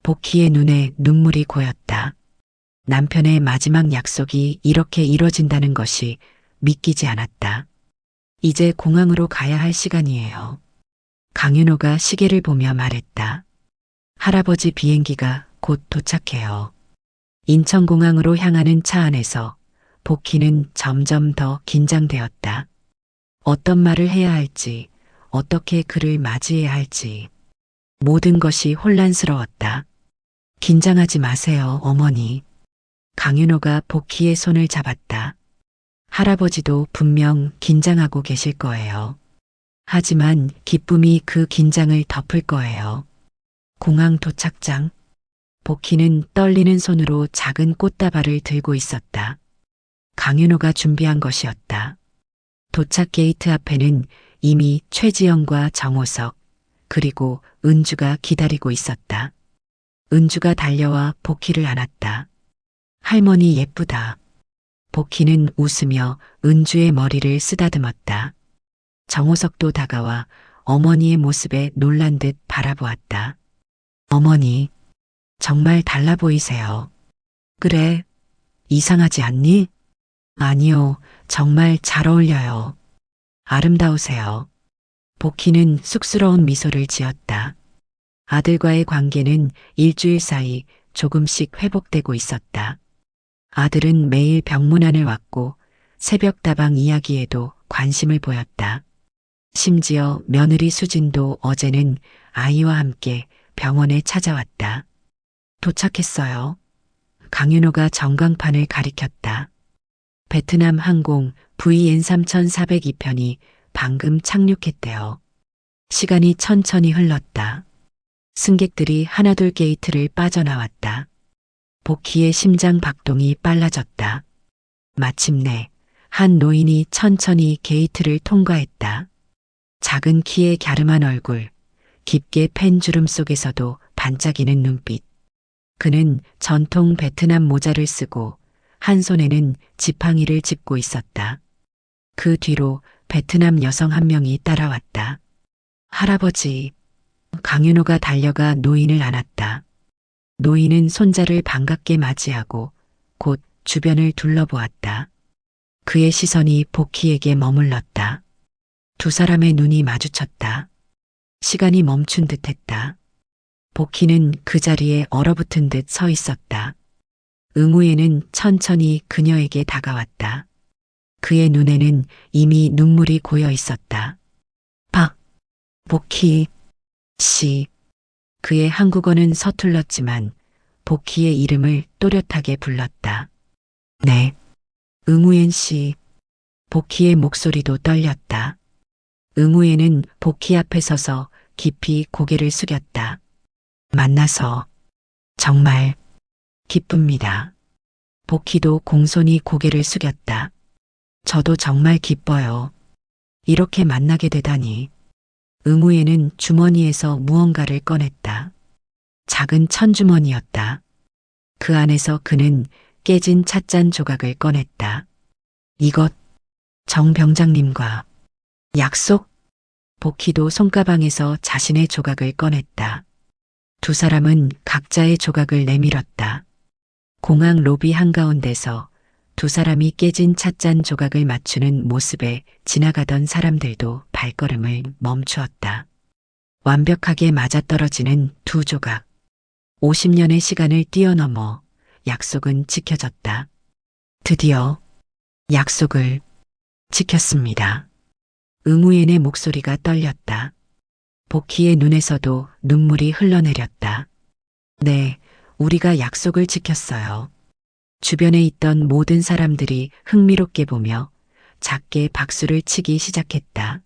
복희의 눈에 눈물이 고였다. 남편의 마지막 약속이 이렇게 이뤄진다는 것이 믿기지 않았다. 이제 공항으로 가야 할 시간이에요. 강윤호가 시계를 보며 말했다. 할아버지 비행기가 곧 도착해요. 인천공항으로 향하는 차 안에서 복희는 점점 더 긴장되었다. 어떤 말을 해야 할지, 어떻게 그를 맞이해야 할지. 모든 것이 혼란스러웠다. 긴장하지 마세요, 어머니. 강윤호가 복희의 손을 잡았다. 할아버지도 분명 긴장하고 계실 거예요. 하지만 기쁨이 그 긴장을 덮을 거예요. 공항 도착장. 복희는 떨리는 손으로 작은 꽃다발을 들고 있었다. 강윤호가 준비한 것이었다. 도착 게이트 앞에는 이미 최지영과 정호석, 그리고 은주가 기다리고 있었다. 은주가 달려와 복희를 안았다. 할머니 예쁘다. 복희는 웃으며 은주의 머리를 쓰다듬었다. 정호석도 다가와 어머니의 모습에 놀란 듯 바라보았다. 어머니, 정말 달라 보이세요. 그래, 이상하지 않니? 아니요, 정말 잘 어울려요. 아름다우세요. 복희는 쑥스러운 미소를 지었다. 아들과의 관계는 일주일 사이 조금씩 회복되고 있었다. 아들은 매일 병문안을 왔고 새벽 다방 이야기에도 관심을 보였다. 심지어 며느리 수진도 어제는 아이와 함께 병원에 찾아왔다. 도착했어요. 강윤호가 전광판을 가리켰다. 베트남 항공 VN3402편이 방금 착륙했대요. 시간이 천천히 흘렀다. 승객들이 하나둘 게이트를 빠져나왔다. 복희의 심장 박동이 빨라졌다. 마침내 한 노인이 천천히 게이트를 통과했다. 작은 키에 갸름한 얼굴, 깊게 팬 주름 속에서도 반짝이는 눈빛. 그는 전통 베트남 모자를 쓰고 한 손에는 지팡이를 짚고 있었다. 그 뒤로 베트남 여성 한 명이 따라왔다. 할아버지. 강윤호가 달려가 노인을 안았다. 노인은 손자를 반갑게 맞이하고 곧 주변을 둘러보았다. 그의 시선이 복희에게 머물렀다. 두 사람의 눈이 마주쳤다. 시간이 멈춘 듯했다. 복희는 그 자리에 얼어붙은 듯 서 있었다. 응우에는 천천히 그녀에게 다가왔다. 그의 눈에는 이미 눈물이 고여 있었다. 복희 씨. 그의 한국어는 서툴렀지만 복희의 이름을 또렷하게 불렀다. 네. 응우엔 씨. 복희의 목소리도 떨렸다. 응우엔은 복희 앞에 서서 깊이 고개를 숙였다. 만나서 정말 기쁩니다. 복희도 공손히 고개를 숙였다. 저도 정말 기뻐요. 이렇게 만나게 되다니. 응우에는 주머니에서 무언가를 꺼냈다. 작은 천주머니였다. 그 안에서 그는 깨진 찻잔 조각을 꺼냈다. 이것 정 병장님과 약속? 복희도 손가방에서 자신의 조각을 꺼냈다. 두 사람은 각자의 조각을 내밀었다. 공항 로비 한가운데서 두 사람이 깨진 찻잔 조각을 맞추는 모습에 지나가던 사람들도 발걸음을 멈추었다. 완벽하게 맞아떨어지는 두 조각. 50년의 시간을 뛰어넘어 약속은 지켜졌다. 드디어 약속을 지켰습니다. 응우엔의 목소리가 떨렸다. 복희의 눈에서도 눈물이 흘러내렸다. 네, 우리가 약속을 지켰어요. 주변에 있던 모든 사람들이 흥미롭게 보며 작게 박수를 치기 시작했다.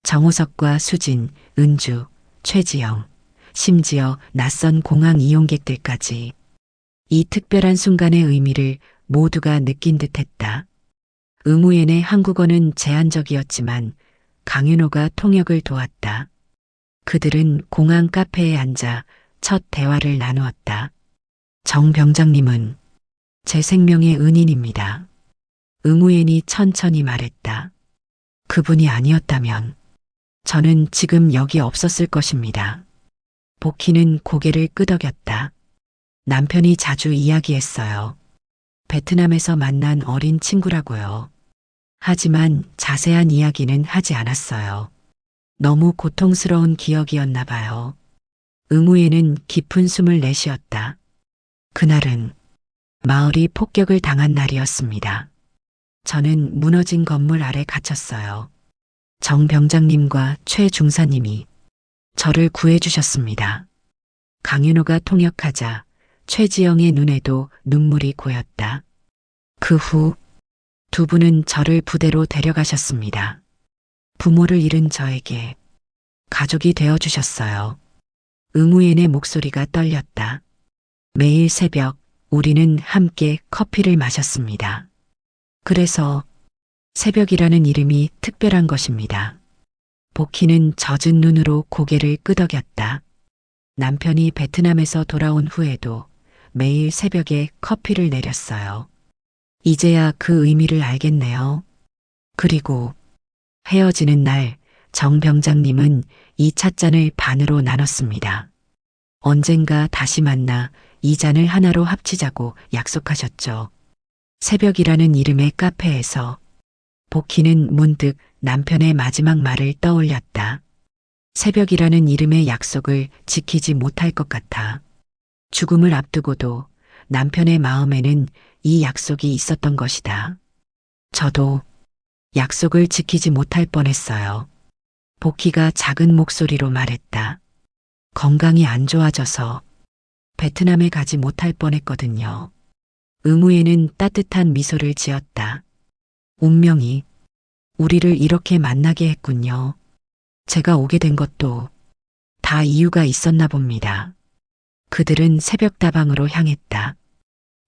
정호석과 수진, 은주, 최지영, 심지어 낯선 공항 이용객들까지 이 특별한 순간의 의미를 모두가 느낀 듯했다. 응우엔의 한국어는 제한적이었지만 강윤호가 통역을 도왔다. 그들은 공항 카페에 앉아 첫 대화를 나누었다. 정 병장님은 제 생명의 은인입니다. 응우엔이 천천히 말했다. 그분이 아니었다면 저는 지금 여기 없었을 것입니다. 복희는 고개를 끄덕였다. 남편이 자주 이야기했어요. 베트남에서 만난 어린 친구라고요. 하지만 자세한 이야기는 하지 않았어요. 너무 고통스러운 기억이었나 봐요. 응우에는 깊은 숨을 내쉬었다. 그날은 마을이 폭격을 당한 날이었습니다. 저는 무너진 건물 아래 갇혔어요. 정 병장님과 최 중사님이 저를 구해주셨습니다. 강윤호가 통역하자 최지영의 눈에도 눈물이 고였다. 그 후 두 분은 저를 부대로 데려가셨습니다. 부모를 잃은 저에게 가족이 되어주셨어요. 응우엔의 목소리가 떨렸다. 매일 새벽 우리는 함께 커피를 마셨습니다. 그래서 새벽이라는 이름이 특별한 것입니다. 복희는 젖은 눈으로 고개를 끄덕였다. 남편이 베트남에서 돌아온 후에도 매일 새벽에 커피를 내렸어요. 이제야 그 의미를 알겠네요. 그리고 헤어지는 날 정 병장님은 이 찻잔을 반으로 나눴습니다. 언젠가 다시 만나 이 잔을 하나로 합치자고 약속하셨죠. 새벽이라는 이름의 카페에서 복희는 문득 남편의 마지막 말을 떠올렸다. 새벽이라는 이름의 약속을 지키지 못할 것 같아. 죽음을 앞두고도 남편의 마음에는 이 약속이 있었던 것이다. 저도 약속을 지키지 못할 뻔했어요. 복희가 작은 목소리로 말했다. 건강이 안 좋아져서 베트남에 가지 못할 뻔했거든요. 응우에는 따뜻한 미소를 지었다. 운명이 우리를 이렇게 만나게 했군요. 제가 오게 된 것도 다 이유가 있었나 봅니다. 그들은 새벽 다방으로 향했다.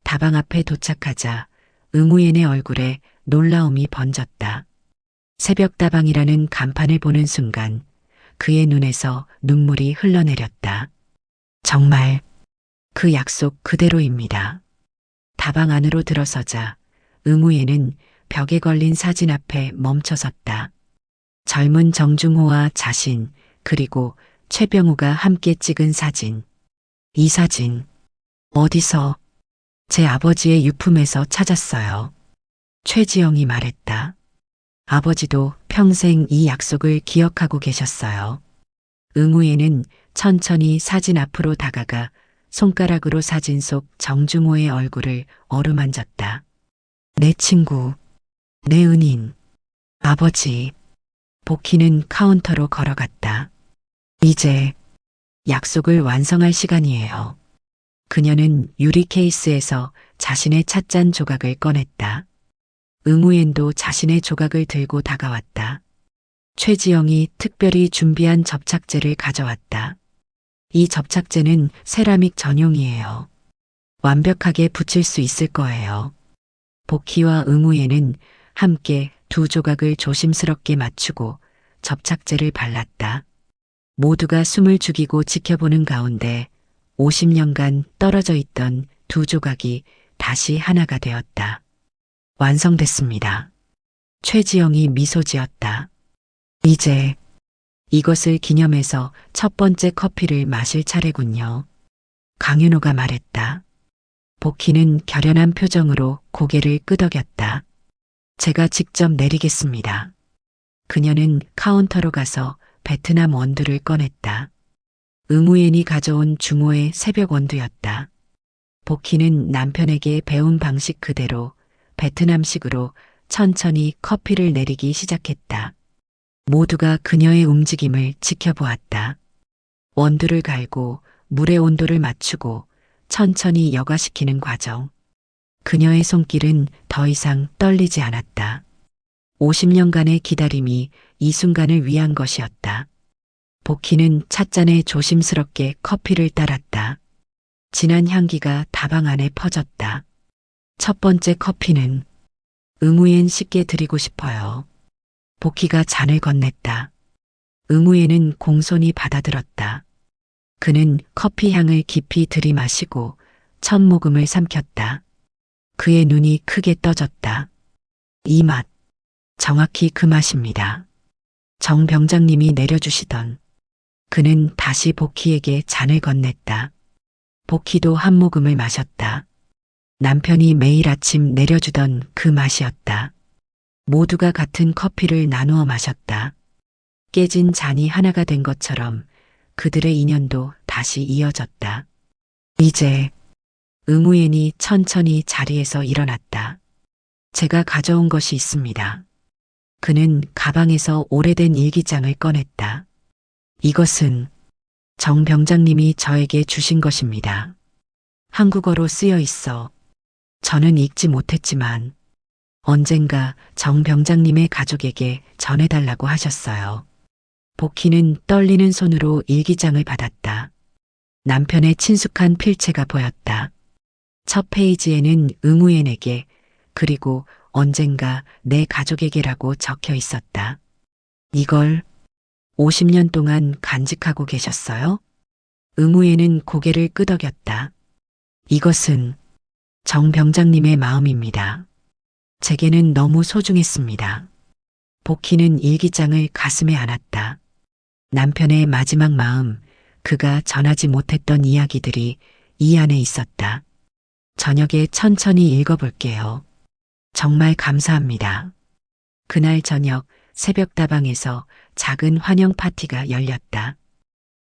다방 앞에 도착하자 응우엔의 얼굴에 놀라움이 번졌다. 새벽 다방이라는 간판을 보는 순간 그의 눈에서 눈물이 흘러내렸다. 정말 그 약속 그대로입니다. 다방 안으로 들어서자 응우엔은 벽에 걸린 사진 앞에 멈춰섰다. 젊은 정중호와 자신 그리고 최병우가 함께 찍은 사진. 이 사진 어디서? 제 아버지의 유품에서 찾았어요. 최지영이 말했다. 아버지도 평생 이 약속을 기억하고 계셨어요. 응우에는 천천히 사진 앞으로 다가가 손가락으로 사진 속 정중호의 얼굴을 어루만졌다. 내 친구, 내 은인, 아버지. 복희는 카운터로 걸어갔다. 이제 약속을 완성할 시간이에요. 그녀는 유리 케이스에서 자신의 찻잔 조각을 꺼냈다. 응우엔도 자신의 조각을 들고 다가왔다. 최지영이 특별히 준비한 접착제를 가져왔다. 이 접착제는 세라믹 전용이에요. 완벽하게 붙일 수 있을 거예요. 복희와 응우엔은 함께 두 조각을 조심스럽게 맞추고 접착제를 발랐다. 모두가 숨을 죽이고 지켜보는 가운데 50년간 떨어져 있던 두 조각이 다시 하나가 되었다. 완성됐습니다. 최지영이 미소 지었다. 이제 이것을 기념해서 첫 번째 커피를 마실 차례군요. 강윤호가 말했다. 복희는 결연한 표정으로 고개를 끄덕였다. 제가 직접 내리겠습니다. 그녀는 카운터로 가서 베트남 원두를 꺼냈다. 응우엔이 가져온 중호의 새벽 원두였다. 복희는 남편에게 배운 방식 그대로 베트남식으로 천천히 커피를 내리기 시작했다. 모두가 그녀의 움직임을 지켜보았다. 원두를 갈고 물의 온도를 맞추고 천천히 여과시키는 과정. 그녀의 손길은 더 이상 떨리지 않았다. 50년간의 기다림이 이 순간을 위한 것이었다. 복희는 찻잔에 조심스럽게 커피를 따랐다. 진한 향기가 다방 안에 퍼졌다. 첫 번째 커피는 응우엔 씨께 드리고 싶어요. 복희가 잔을 건넸다. 응우엔은 공손히 받아들었다. 그는 커피 향을 깊이 들이마시고 첫 모금을 삼켰다. 그의 눈이 크게 떠졌다. 이 맛, 정확히 그 맛입니다. 정 병장님이 내려주시던. 그는 다시 복희에게 잔을 건넸다. 복희도 한 모금을 마셨다. 남편이 매일 아침 내려주던 그 맛이었다. 모두가 같은 커피를 나누어 마셨다. 깨진 잔이 하나가 된 것처럼 그들의 인연도 다시 이어졌다. 이제 응우엔이 천천히 자리에서 일어났다. 제가 가져온 것이 있습니다. 그는 가방에서 오래된 일기장을 꺼냈다. 이것은 정 병장님이 저에게 주신 것입니다. 한국어로 쓰여 있어 저는 읽지 못했지만 언젠가 정 병장님의 가족에게 전해달라고 하셨어요. 복희는 떨리는 손으로 일기장을 받았다. 남편의 친숙한 필체가 보였다. 첫 페이지에는 응우엔에게 그리고 언젠가 내 가족에게라고 적혀 있었다. 이걸 50년 동안 간직하고 계셨어요? 응우엔은 고개를 끄덕였다. 이것은 정 병장님의 마음입니다. 제게는 너무 소중했습니다. 복희는 일기장을 가슴에 안았다. 남편의 마지막 마음, 그가 전하지 못했던 이야기들이 이 안에 있었다. 저녁에 천천히 읽어볼게요. 정말 감사합니다. 그날 저녁 새벽다방에서 작은 환영 파티가 열렸다.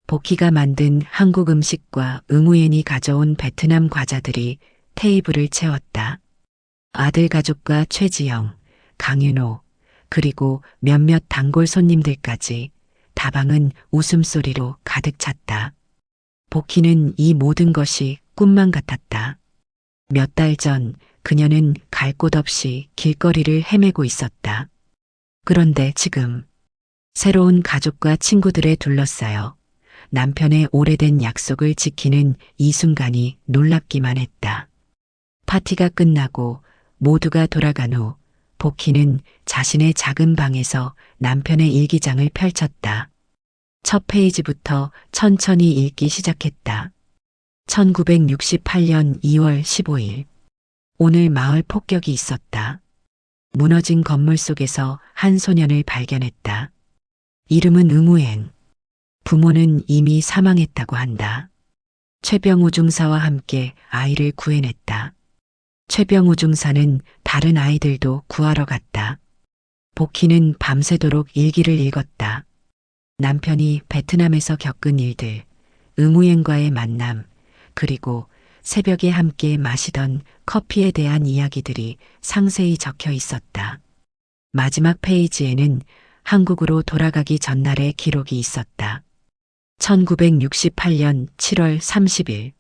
복희가 만든 한국 음식과 응우엔이 가져온 베트남 과자들이 테이블을 채웠다. 아들 가족과 최지영, 강윤호, 그리고 몇몇 단골 손님들까지 다방은 웃음소리로 가득 찼다. 복희는 이 모든 것이 꿈만 같았다. 몇 달 전 그녀는 갈 곳 없이 길거리를 헤매고 있었다. 그런데 지금 새로운 가족과 친구들에 둘러싸여 남편의 오래된 약속을 지키는 이 순간이 놀랍기만 했다. 파티가 끝나고 모두가 돌아간 후 복희는 자신의 작은 방에서 남편의 일기장을 펼쳤다. 첫 페이지부터 천천히 읽기 시작했다. 1968년 2월 15일. 오늘 마을 폭격이 있었다. 무너진 건물 속에서 한 소년을 발견했다. 이름은 응우엔. 부모는 이미 사망했다고 한다. 최병우 중사와 함께 아이를 구해냈다. 최병우 중사는 다른 아이들도 구하러 갔다. 복희는 밤새도록 일기를 읽었다. 남편이 베트남에서 겪은 일들, 응우엔과의 만남, 그리고 새벽에 함께 마시던 커피에 대한 이야기들이 상세히 적혀 있었다. 마지막 페이지에는 한국으로 돌아가기 전날의 기록이 있었다. 1968년 7월 30일.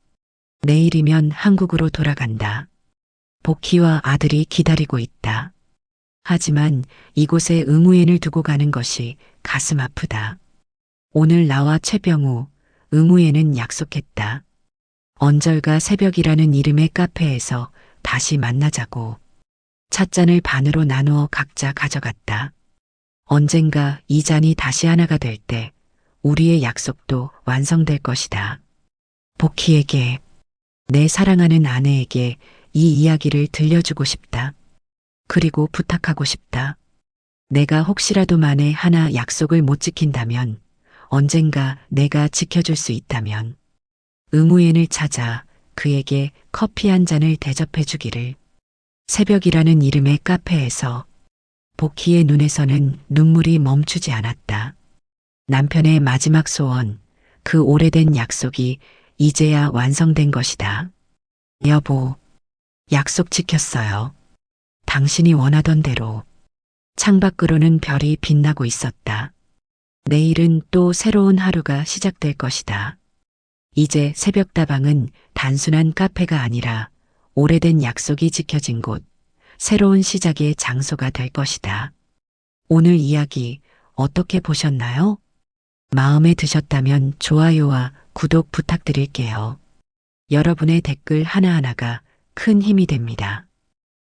내일이면 한국으로 돌아간다. 복희와 아들이 기다리고 있다. 하지만 이곳에 의무엔을 두고 가는 것이 가슴 아프다. 오늘 나와 최병우, 의무엔은 약속했다. 언절과 새벽이라는 이름의 카페에서 다시 만나자고. 찻잔을 반으로 나누어 각자 가져갔다. 언젠가 이 잔이 다시 하나가 될 때 우리의 약속도 완성될 것이다. 복희에게, 내 사랑하는 아내에게 이 이야기를 들려주고 싶다. 그리고 부탁하고 싶다. 내가 혹시라도 만에 하나 약속을 못 지킨다면, 언젠가 내가 지켜줄 수 있다면, 의무엔을 찾아 그에게 커피 한 잔을 대접해 주기를. 새벽이라는 이름의 카페에서 복희의 눈에서는 눈물이 멈추지 않았다. 남편의 마지막 소원, 그 오래된 약속이 이제야 완성된 것이다. 여보, 약속 지켰어요. 당신이 원하던 대로. 창밖으로는 별이 빛나고 있었다. 내일은 또 새로운 하루가 시작될 것이다. 이제 새벽다방은 단순한 카페가 아니라 오래된 약속이 지켜진 곳, 새로운 시작의 장소가 될 것이다. 오늘 이야기 어떻게 보셨나요? 마음에 드셨다면 좋아요와 구독 부탁드릴게요. 여러분의 댓글 하나하나가 큰 힘이 됩니다.